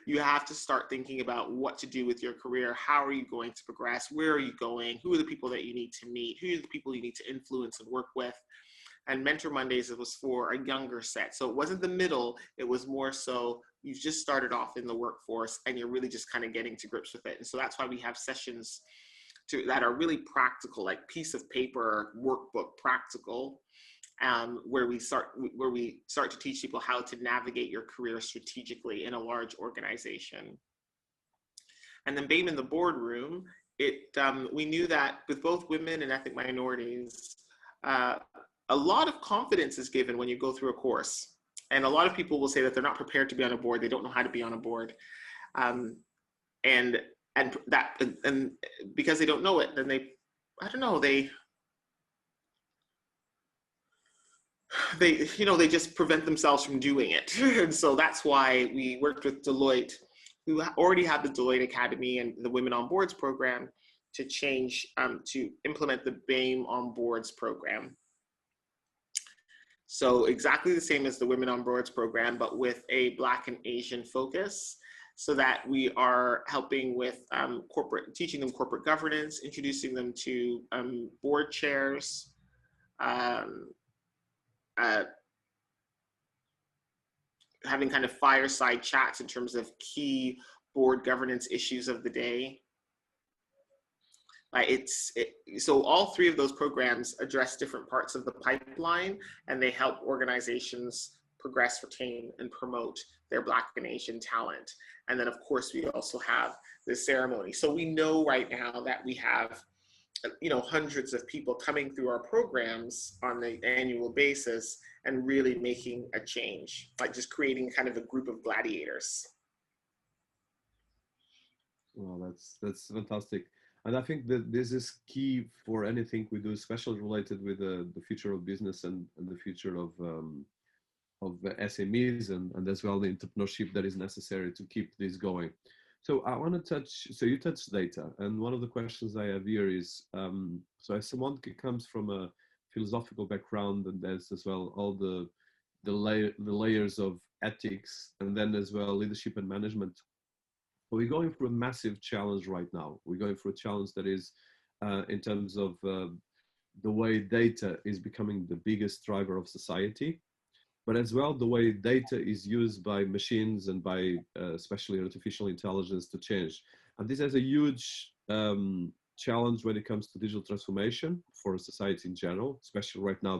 You have to start thinking about what to do with your career. How are you going to progress? Where are you going? Who are the people that you need to meet? Who are the people you need to influence and work with? And Mentor Mondays, it was for a younger set. So it wasn't the middle, it was more so you've just started off in the workforce and you're really just kind of getting to grips with it. And so that's why we have sessions that are really practical, like piece of paper, workbook practical, where we start to teach people how to navigate your career strategically in a large organization. And then BAME in the boardroom, we knew that with both women and ethnic minorities, a lot of confidence is given when you go through a course. And a lot of people will say that they're not prepared to be on a board. They don't know how to be on a board. And because they don't know it, then they just prevent themselves from doing it. And so that's why we worked with Deloitte, who already had the Deloitte Academy and the Women on Boards program, to change, to implement the BAME on Boards program. So exactly the same as the Women on Boards program, but with a Black and Asian focus, so that we are helping with teaching them corporate governance, introducing them to board chairs, having kind of fireside chats in terms of key board governance issues of the day. So all 3 of those programs address different parts of the pipeline, and they help organizations progress, retain, and promote their Black and Asian talent. And then, of course, we also have the ceremony. So we know right now that we have, hundreds of people coming through our programs on an annual basis and really making a change, like just creating kind of a group of gladiators. Well, that's fantastic. And I think that this is key for anything we do, especially related with the future of business and the future of SMEs and as well the entrepreneurship that is necessary to keep this going. So I want to so you touched data, and one of the questions I have here is, so as someone who comes from a philosophical background, and there's as well all the layers of ethics, and then as well leadership and management, we're going through a massive challenge right now. We're going through a challenge that is in terms of the way data is becoming the biggest driver of society, but as well the way data is used by machines and by especially artificial intelligence to change. And this has a huge challenge when it comes to digital transformation for society in general, especially right now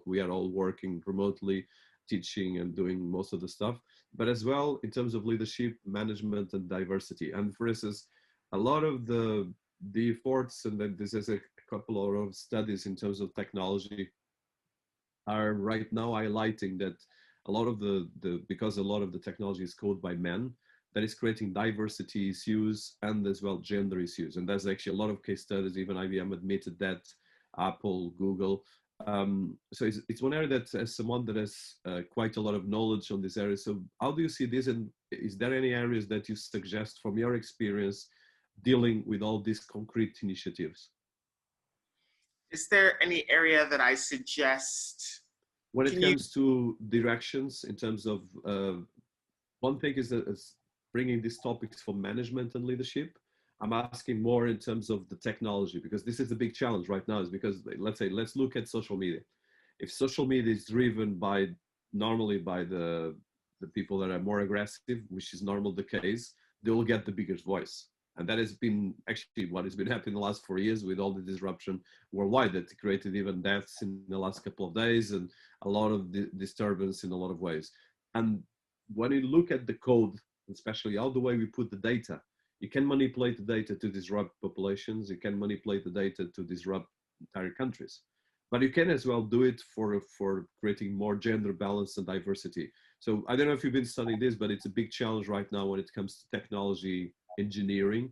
we are all working remotely, teaching and doing most of the stuff, but as well in terms of leadership, management, and diversity. And for instance, a lot of the efforts, and then this is a couple of studies in terms of technology, are right now highlighting that a lot of because a lot of the technology is coded by men, that is creating diversity issues and as well gender issues. And there's actually a lot of case studies, even IBM admitted that, Apple, Google. So it's one area that, as someone that has quite a lot of knowledge on this area, so how do you see this, and is there any areas that you suggest from your experience dealing with all these concrete initiatives? Is there any area that I suggest? When it comes to directions, in terms of, one thing is bringing these topics for management and leadership. I'm asking more in terms of the technology, because this is the big challenge right now, is because let's look at social media. If social media is driven normally by the people that are more aggressive, which is normally the case, they will get the biggest voice. And that has been actually what has been happening in the last 4 years with all the disruption worldwide that created even deaths in the last couple of days and a lot of disturbance in a lot of ways. And when you look at the code, especially how the way we put the data, you can manipulate the data to disrupt populations, you can manipulate the data to disrupt entire countries. But you can as well do it for creating more gender balance and diversity. So I don't know if you've been studying this, but it's a big challenge right now when it comes to technology engineering.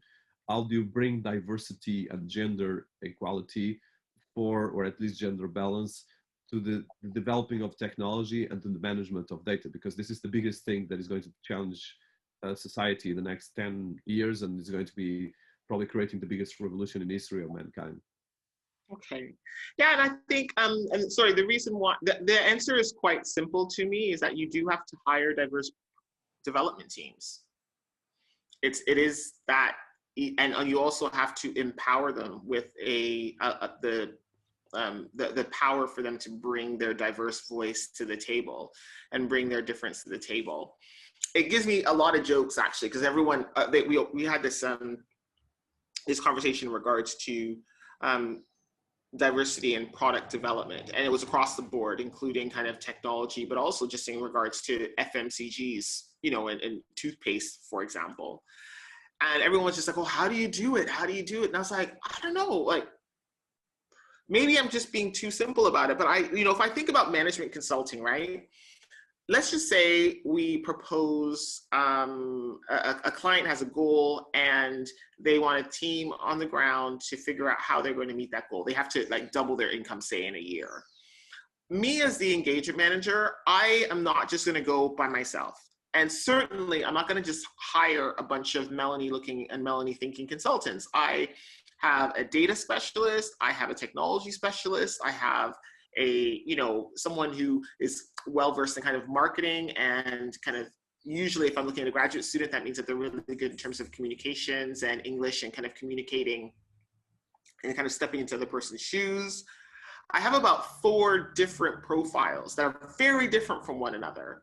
How do you bring diversity and gender equality or at least gender balance to the developing of technology and to the management of data? Because this is the biggest thing that is going to challenge society in the next 10 years, and is going to be probably creating the biggest revolution in history of mankind. Okay. Yeah, and I think, and sorry, the reason why, the answer is quite simple to me, is that you do have to hire diverse development teams. It is that, and you also have to empower them with the power for them to bring their diverse voice to the table and bring their difference to the table. It gives me a lot of jokes, actually, because everyone, we had this conversation in regards to diversity and product development, and it was across the board, including kind of technology, but also just in regards to FMCGs, and toothpaste, for example. And everyone was just like, "Oh, how do you do it? How do you do it?" And I was like, "I don't know. Like, maybe I'm just being too simple about it." But if I think about management consulting, right? Let's just say we propose, a client has a goal and they want a team on the ground to figure out how they're going to meet that goal. They have to double their income, say, in a year. Me as the engagement manager, I am not just going to go by myself. And certainly I'm not going to just hire a bunch of Melanie looking and Melanie thinking consultants. I have a data specialist. I have a technology specialist. I have someone who is well-versed in kind of marketing, and kind of, usually if I'm looking at a graduate student, that means that they're really good in terms of communications and English and kind of communicating and kind of stepping into the person's shoes. I have about 4 different profiles that are very different from one another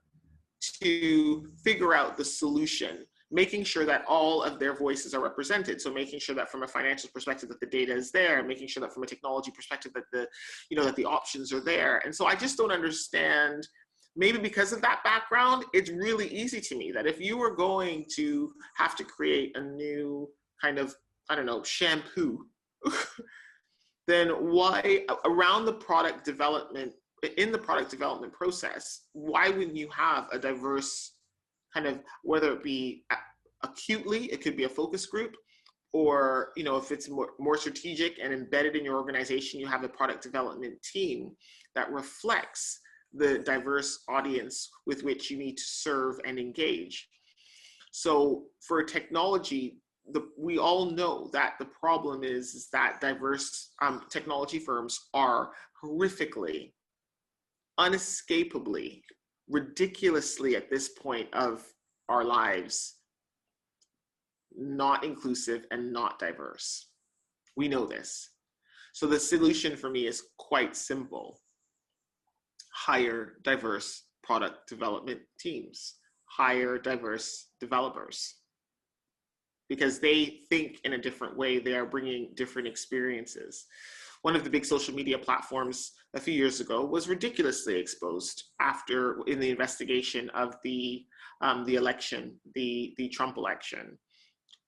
to figure out the solution, making sure that all of their voices are represented. So making sure that from a financial perspective that the data is there, making sure that from a technology perspective that that the options are there. And so I just don't understand, maybe because of that background, it's really easy to me that if you were going to have to create a new kind of, I don't know, shampoo, then why around the product development, in the product development process, why wouldn't you have a diverse kind of, whether it be acutely, it could be a focus group, or if it's more strategic and embedded in your organization, you have a product development team that reflects the diverse audience with which you need to serve and engage. So for technology, we all know that the problem is that diverse technology firms are horrifically, unescapably, ridiculously at this point of our lives, not inclusive and not diverse. We know this. So the solution for me is quite simple. Hire diverse product development teams. Hire diverse developers. Because they think in a different way, they are bringing different experiences. One of the big social media platforms a few years ago was ridiculously exposed in the investigation of the election, the Trump election.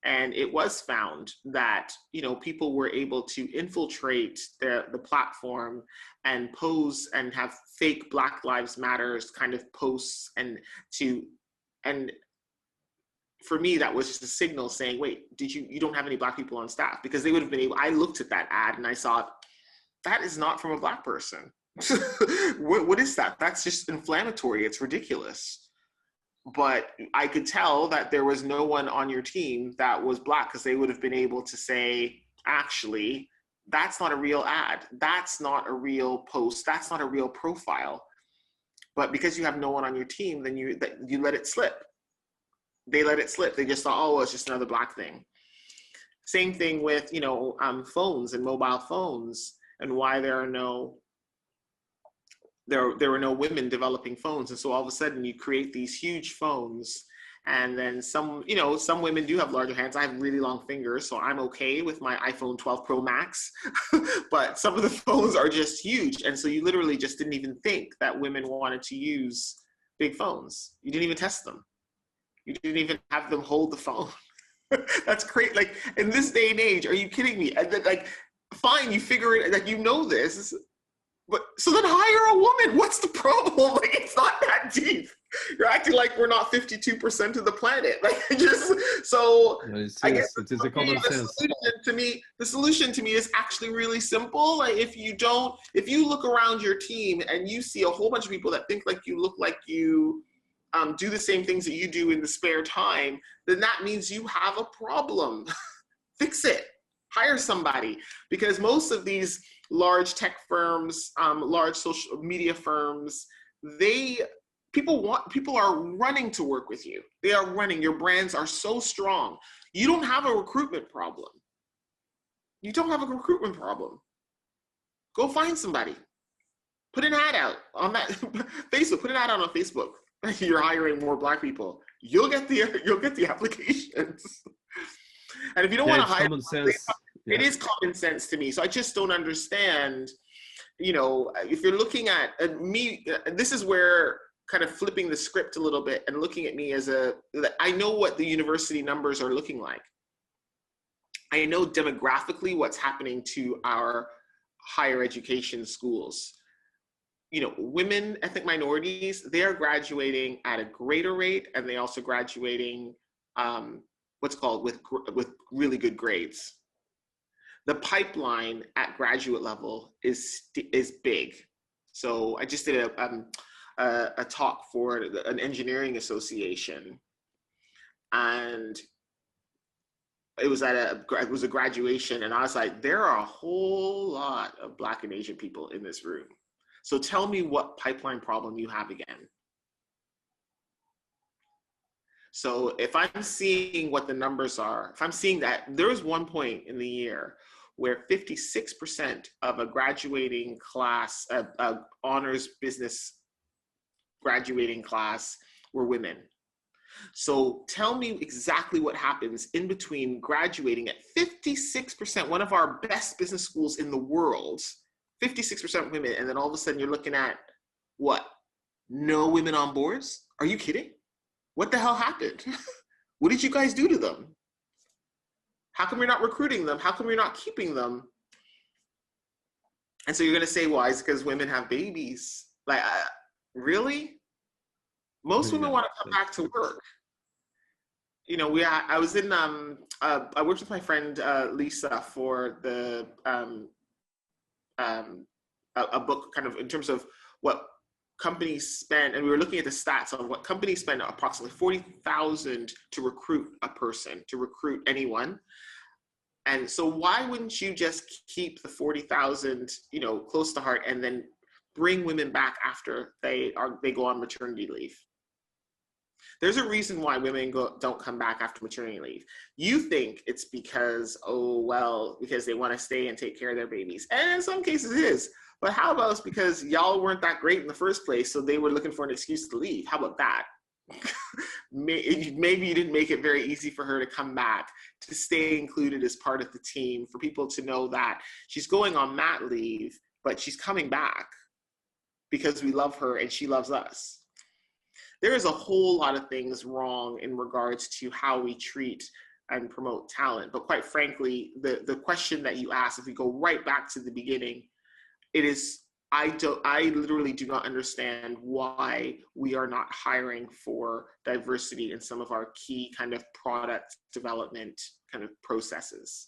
And it was found that people were able to infiltrate the platform and pose and have fake Black Lives Matters kind of posts, and for me, that was just a signal saying, wait, you don't have any Black people on staff? Because they would have been able, I looked at that ad and I saw, that is not from a Black person. What is that? That's just inflammatory. It's ridiculous. But I could tell that there was no one on your team that was Black, because they would have been able to say, actually, that's not a real ad. That's not a real post. That's not a real profile. But because you have no one on your team, then you let it slip. They let it slip. They just thought, oh, it's just another Black thing. Same thing with, phones and mobile phones, and why there were no women developing phones. And so all of a sudden you create these huge phones, and then some women do have larger hands. I have really long fingers, so I'm okay with my iPhone 12 Pro Max, but some of the phones are just huge. And so you literally just didn't even think that women wanted to use big phones. You didn't even test them. You didn't even have them hold the phone. That's great. Like, in this day and age, are you kidding me? And then, like, fine, you figure it, like, this, but so then hire a woman. What's the problem? Like, it's not that deep. You're acting like we're not 52% of the planet. Like, just so. I guess it is a common sense. The solution to me is actually really simple. Like, if you look around your team and you see a whole bunch of people that think like you, look like you, do the same things that you do in the spare time, then that means you have a problem. Fix it. Hire somebody. Because most of these large tech firms, large social media firms, people are running to work with you. They are running. Your brands are so strong. You don't have a recruitment problem. You don't have a recruitment problem. Go find somebody. Put an ad out on that Facebook. Put an ad out on Facebook. You're hiring more Black people. You'll get the applications. And if you don't want to hire, common sense. It is common sense to me. So I just don't understand. If you're looking at me, this is where kind of flipping the script a little bit and looking at me I know what the university numbers are looking like. I know demographically what's happening to our higher education schools. Women, ethnic minorities, they are graduating at a greater rate, and they also graduating what's called with really good grades. The pipeline at graduate level is big. So I just did a talk for an engineering association, and it was a graduation, and I was like, there are a whole lot of Black and Asian people in this room. So tell me what pipeline problem you have again. So if I'm seeing what the numbers are, if I'm seeing that there was one point in the year where 56% of a graduating class, honors business graduating class, were women. So tell me exactly what happens in between graduating at 56%, one of our best business schools in the world, 56% women, and then all of a sudden you're looking at what? No women on boards? Are you kidding? What the hell happened? What did you guys do to them? How come you're not recruiting them? How come you're not keeping them? And so you're going to say, well, it's because women have babies. Like, really? Most women want to come back to work. I was in, I worked with my friend Lisa for the a book kind of in terms of what companies spend, and we were looking at the stats on what companies spend approximately $40,000 to recruit a person, to recruit anyone. And so why wouldn't you just keep the $40,000, close to heart, and then bring women back after they go on maternity leave? There's a reason why women don't come back after maternity leave. You think it's because, because they want to stay and take care of their babies. And in some cases it is. But how about it's because y'all weren't that great in the first place, so they were looking for an excuse to leave? How about that? Maybe you didn't make it very easy for her to come back, to stay included as part of the team, for people to know that she's going on mat leave, but she's coming back because we love her and she loves us. There is a whole lot of things wrong in regards to how we treat and promote talent. But quite frankly, the question that you asked, if we go right back to the beginning, it is I literally do not understand why we are not hiring for diversity in some of our key kind of product development kind of processes.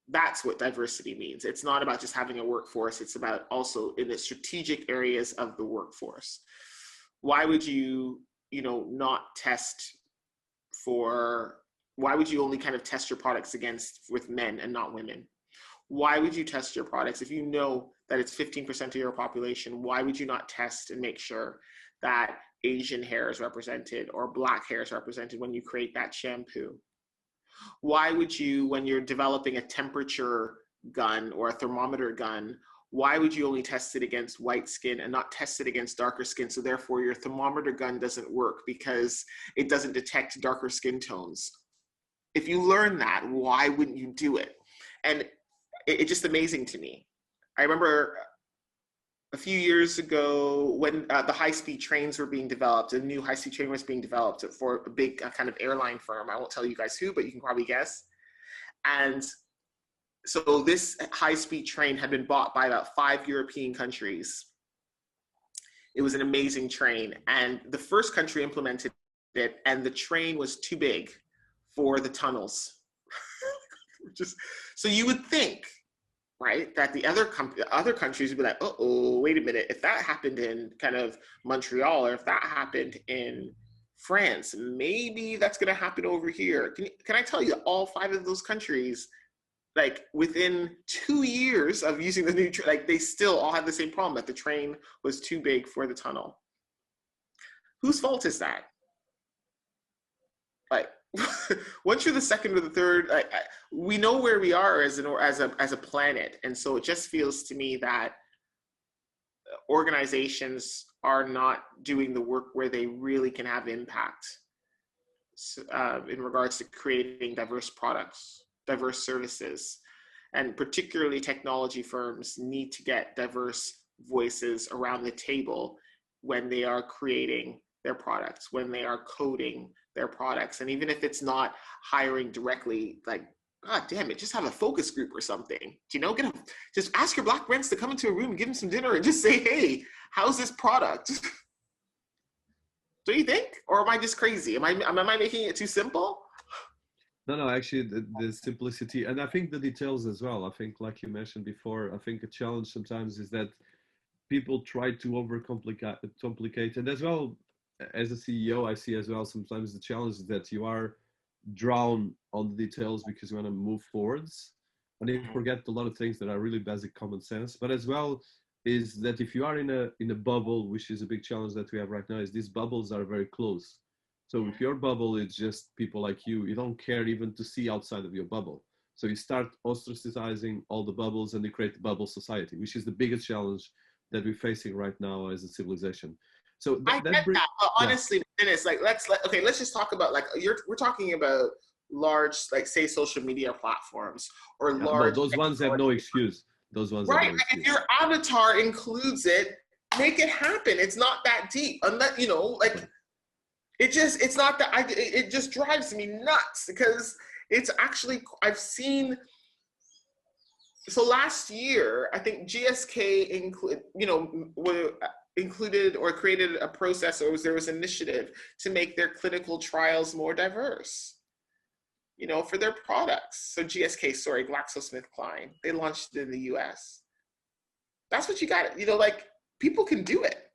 That's what diversity means. It's not about just having a workforce. It's about also in the strategic areas of the workforce. Why would you, not test for, why would you only kind of test your products against with men and not women? Why would you test your products if you know that it's 15% of your population? Why would you not test and make sure that Asian hair is represented or Black hair is represented when you create that shampoo? Why would you, when you're developing a temperature gun or a thermometer gun, why would you only test it against white skin and not test it against darker skin? So therefore your thermometer gun doesn't work because it doesn't detect darker skin tones. If you learn that, why wouldn't you do it? And it's just amazing to me. I remember a few years ago when the high-speed trains were being developed, a new high-speed train was being developed for a big kind of airline firm. I won't tell you guys who, but you can probably guess. And so this high-speed train had been bought by about 5 European countries. It was an amazing train. And the first country implemented it, and the train was too big for the tunnels. So you would think, right, that the other countries would be like, oh, wait a minute, if that happened in kind of Montreal, or if that happened in France, maybe that's going to happen over here. Can I tell you, all 5 of those countries, like within 2 years of using the new train, like they still all had the same problem, that the train was too big for the tunnel. Whose fault is that? Like, once you're the second or the third, we know where we are as a planet, and so it just feels to me that organizations are not doing the work where they really can have impact in regards to creating diverse products, diverse services, and particularly technology firms need to get diverse voices around the table when they are creating their products, when they are coding their products. And even if it's not hiring directly, like, God damn it, just have a focus group or something. Just ask your Black friends to come into a room, give them some dinner, and just say, hey, how's this product? Do you think? Or am I just crazy? Am I making it too simple? No, actually, the simplicity, and I think the details as well. I think, like you mentioned before, I think a challenge sometimes is that people try to overcomplicate, and as well, as a CEO, I see as well sometimes the challenge is that you are drawn on the details because you want to move forwards, and you forget a lot of things that are really basic common sense. But as well is that if you are in a bubble, which is a big challenge that we have right now, is these bubbles are very close. So if your bubble is just people like you don't care even to see outside of your bubble. So you start ostracizing all the bubbles and you create the bubble society, which is the biggest challenge that we're facing right now as a civilization. So I get that, but honestly, Dennis, like let's just talk about, like, we're talking about large, like, say, social media platforms or large. No, those ones have no excuse. Those ones right? Have no excuse. If your avatar includes it, make it happen. It's not that deep, unless like it's not that. It just drives me nuts because it's actually, I've seen. So last year, I think GSK included or created a process, or there was an initiative to make their clinical trials more diverse, for their products. So GlaxoSmithKline, they launched it in the US. That's what you got, like, people can do it.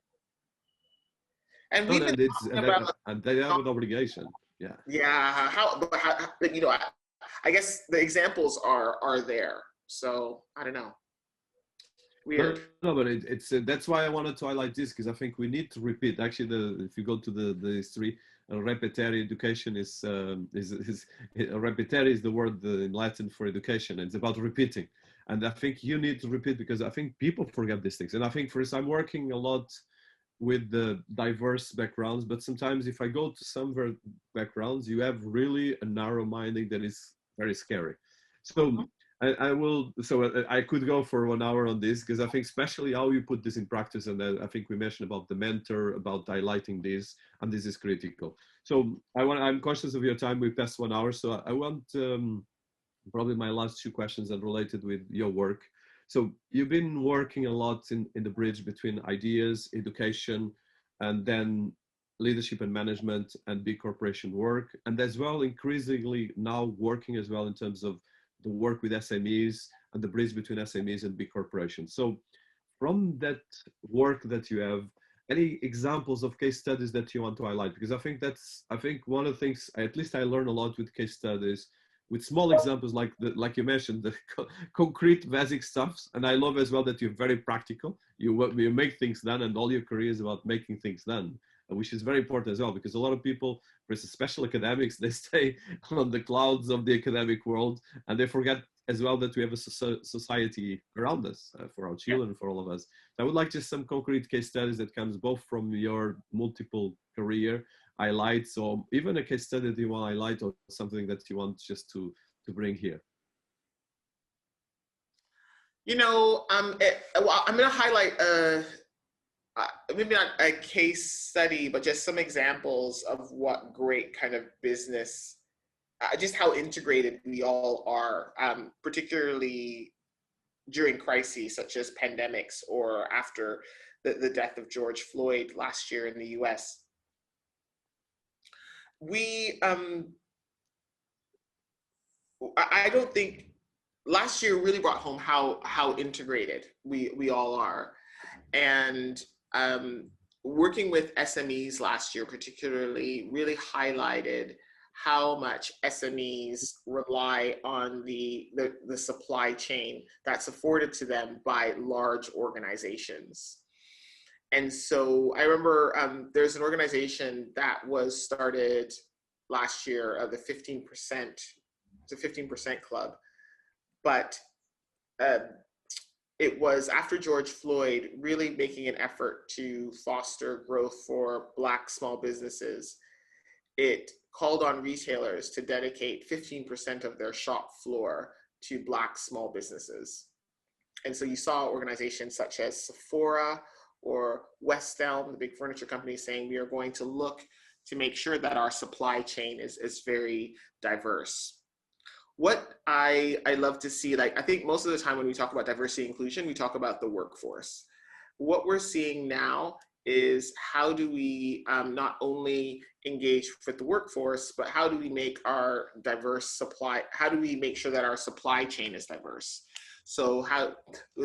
And we've been talking about, and they have an obligation. Yeah. Yeah. I guess the examples are there. So I don't know. Weird. No, but it's that's why I wanted to highlight this, because I think we need to repeat. Actually, if you go to the history, repetere education is repetere is the word in Latin for education. It's about repeating, and I think you need to repeat, because I think people forget these things. And I think, for instance, I'm working a lot with the diverse backgrounds, but sometimes if I go to some backgrounds, you have really a narrow minding that is very scary. So I will. So I could go for 1 hour on this, because I think especially how you put this in practice, and I think we mentioned about the mentor, about highlighting this, and this is critical. So I'm conscious of your time. We passed 1 hour, so I want probably my last 2 questions are related with your work. So you've been working a lot in the bridge between ideas, education, and then leadership and management and big corporation work, and as well increasingly now working as well in terms of the work with SMEs and the bridge between SMEs and big corporations. So from that work that you have, any examples of case studies that you want to highlight? Because I think one of the things, at least I learn a lot with case studies, with small examples like you mentioned, the concrete basic stuffs. And I love as well that you're very practical. You make things done, and all your career is about making things done, which is very important as well, because a lot of people, for instance, special academics, they stay on the clouds of the academic world, and they forget as well that we have a society around us, for our children, for all of us. So I would like just some concrete case studies that comes both from your multiple career highlights, or even a case study that you want to highlight, or something that you want just to bring here. You know, well, I'm going to highlight maybe not a case study, but just some examples of what great kind of business, just how integrated we all are, particularly during crises such as pandemics or after the death of George Floyd last year in the US. I don't think last year really brought home how integrated we all are. And working with SMEs last year particularly really highlighted how much SMEs rely on the supply chain that's afforded to them by large organizations. And so I remember there's an organization that was started last year, the 15% Club, but it was after George Floyd really making an effort to foster growth for Black small businesses. It called on retailers to dedicate 15% of their shop floor to Black small businesses. And so you saw organizations such as Sephora or West Elm, the big furniture company, saying we are going to look to make sure that our supply chain is very diverse. What I love to see, like I think most of the time when we talk about diversity and inclusion, we talk about the workforce. What we're seeing now is how do we not only engage with the workforce, but how do we make our diverse supply, how do we make sure that our supply chain is diverse? So how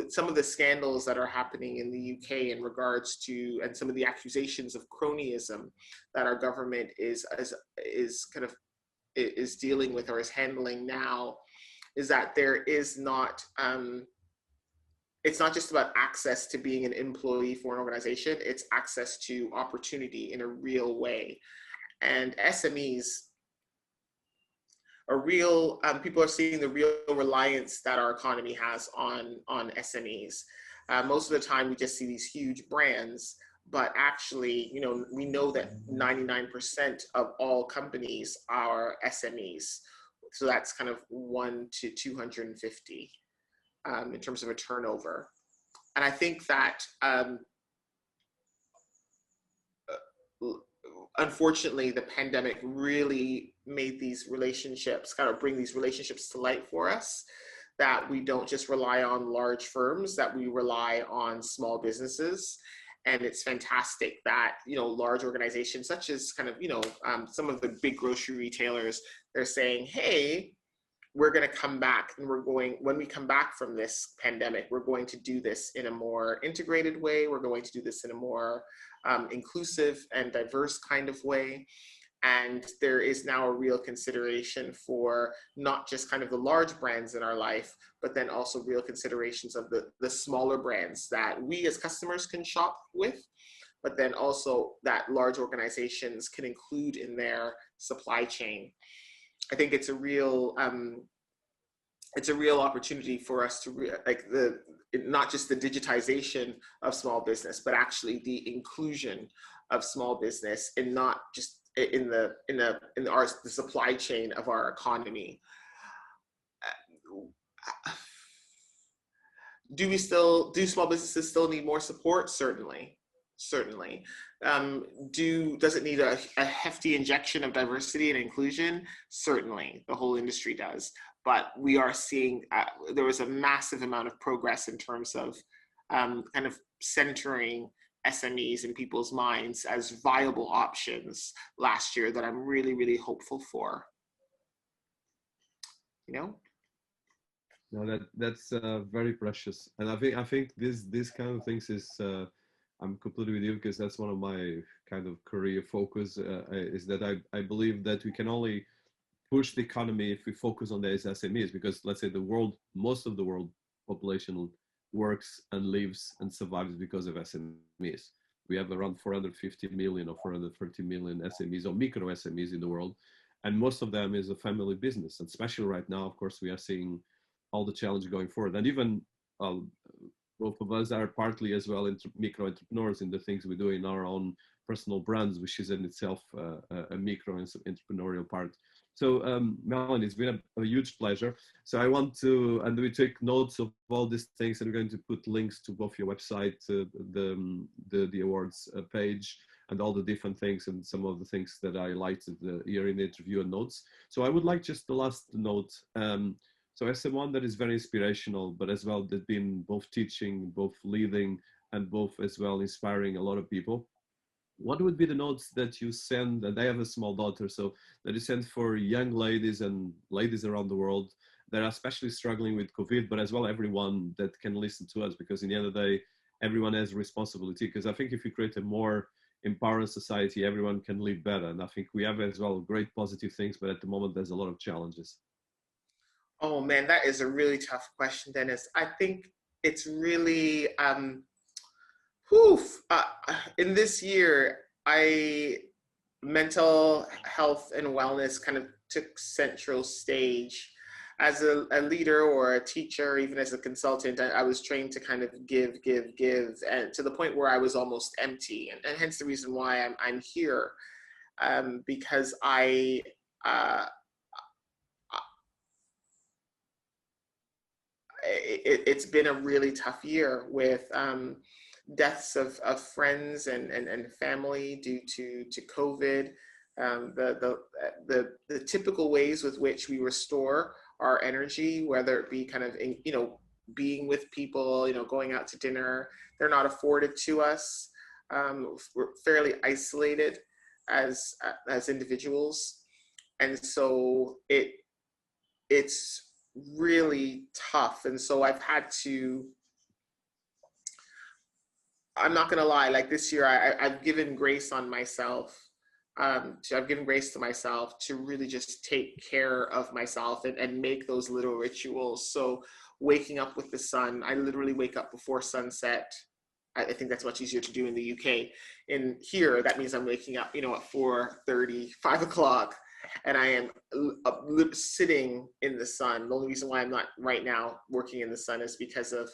some of the scandals that are happening in the UK in regards to, and some of the accusations of cronyism that our government is dealing with or is handling now, is that there is not, it's not just about access to being an employee for an organization, it's access to opportunity in a real way. And SMEs are real, people are seeing the real reliance that our economy has on SMEs. Most of the time we just see these huge brands, but actually, you know, we know that 99% of all companies are SMEs. So that's kind of 1 to 250 in terms of a turnover. And I think that unfortunately, the pandemic really made these relationships, kind of bring these relationships to light for us, that we don't just rely on large firms, that we rely on small businesses. And it's fantastic that, you know, large organizations such as kind of, you know, some of the big grocery retailers, they're saying, hey, we're going to come back and when we come back from this pandemic, we're going to do this in a more integrated way. We're going to do this in a more inclusive and diverse kind of way. And there is now a real consideration for not just kind of the large brands in our life, but then also real considerations of the smaller brands that we as customers can shop with, but then also that large organizations can include in their supply chain. I think it's a real opportunity for us to not just the digitization of small business, but actually the inclusion of small business, and not just in the supply chain of our economy. Do small businesses still need more support? Certainly. Does it need a hefty injection of diversity and inclusion? Certainly, the whole industry does. But we are seeing there was a massive amount of progress in terms of kind of centering SMEs in people's minds as viable options last year that I'm really, really hopeful for. You know? No, that's very precious, and I think this kind of things is I'm completely with you, because that's one of my kind of career focus, is that I believe that we can only push the economy if we focus on the SMEs, because let's say most of the world population works and lives and survives because of SMEs. We have around 450 million or 430 million SMEs or micro SMEs in the world, and most of them is a family business. And especially right now, of course, we are seeing all the challenge going forward, and even uh, both of us are partly as well micro entrepreneurs in the things we do in our own personal brands, which is in itself a micro entrepreneurial part. So Melanie, it's been a huge pleasure. So I want to, and we take notes of all these things, and we're going to put links to both your website, the awards page, and all the different things, and some of the things that I highlighted here in the interview and notes. So I would like just the last note. So as someone that is very inspirational, but as well that been both teaching, both leading, and both as well inspiring a lot of people, what would be the notes that you send? And I have a small daughter, so that you send for young ladies and ladies around the world that are especially struggling with COVID, but as well everyone that can listen to us, because in the end of the day, everyone has responsibility. Because I think if we create a more empowering society, everyone can live better. And I think we have as well great positive things, but at the moment there's a lot of challenges. Oh man, that is a really tough question, Dennis. I think it's really whew, in this year, I mental health and wellness kind of took central stage. As a leader or a teacher, even as a consultant, I was trained to kind of give, and to the point where I was almost empty. And hence the reason why I'm here, because uh, it's been a really tough year with deaths of friends and family due to COVID. The typical ways with which we restore our energy, whether it be kind of being with people, going out to dinner, they're not afforded to us. We're fairly isolated as individuals, and so it's really tough. And so I'm not gonna lie, like this year I've given grace on myself. I've given grace to myself to really just take care of myself and make those little rituals. So waking up with the sun, I literally wake up before sunset. I think that's much easier to do in the UK. In here, that means I'm waking up, at 4:30, 5 o'clock, and I am sitting in the sun. The only reason why I'm not right now working in the sun is because of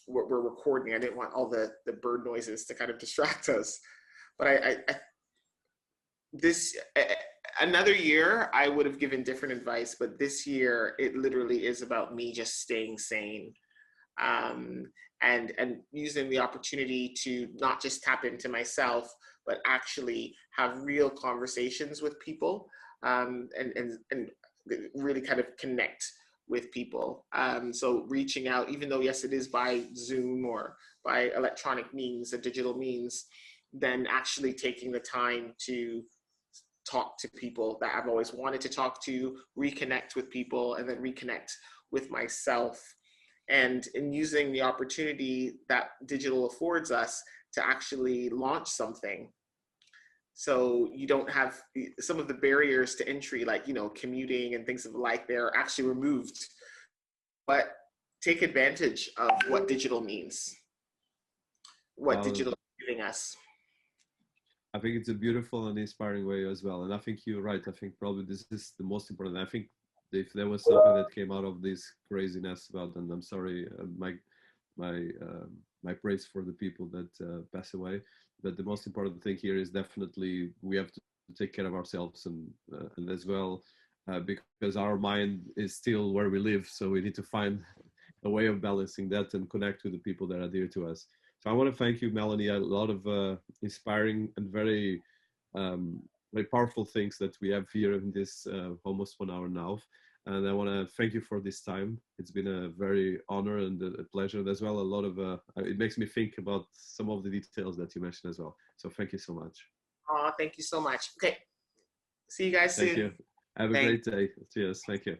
what we're recording. I didn't want all the bird noises to kind of distract us. But this another year I would have given different advice, but this year it literally is about me just staying sane, and using the opportunity to not just tap into myself, but actually have real conversations with people, and really kind of connect with people. So reaching out, even though yes, it is by Zoom or by electronic means, a digital means, then actually taking the time to talk to people that I've always wanted to talk to, reconnect with people, and then reconnect with myself. And in using the opportunity that digital affords us to actually launch something. So you don't have some of the barriers to entry, like, commuting and things of the like, they're actually removed. But take advantage of what digital means, what digital is giving us. I think it's a beautiful and inspiring way as well. And I think you're right. I think probably this is the most important. I think if there was something that came out of this craziness about, and I'm sorry, my praise for the people that pass away. But the most important thing here is definitely we have to take care of ourselves, and as well, because our mind is still where we live. So we need to find a way of balancing that and connect with the people that are dear to us. So I want to thank you, Melanie. A lot of inspiring and very powerful things that we have here in this almost 1 hour now. And I want to thank you for this time. It's been a very honor and a pleasure. And as well, a lot of it makes me think about some of the details that you mentioned as well. So thank you so much. Oh, thank you so much. Okay. See you guys Thank soon. you. Have a great day. Cheers. Thank you.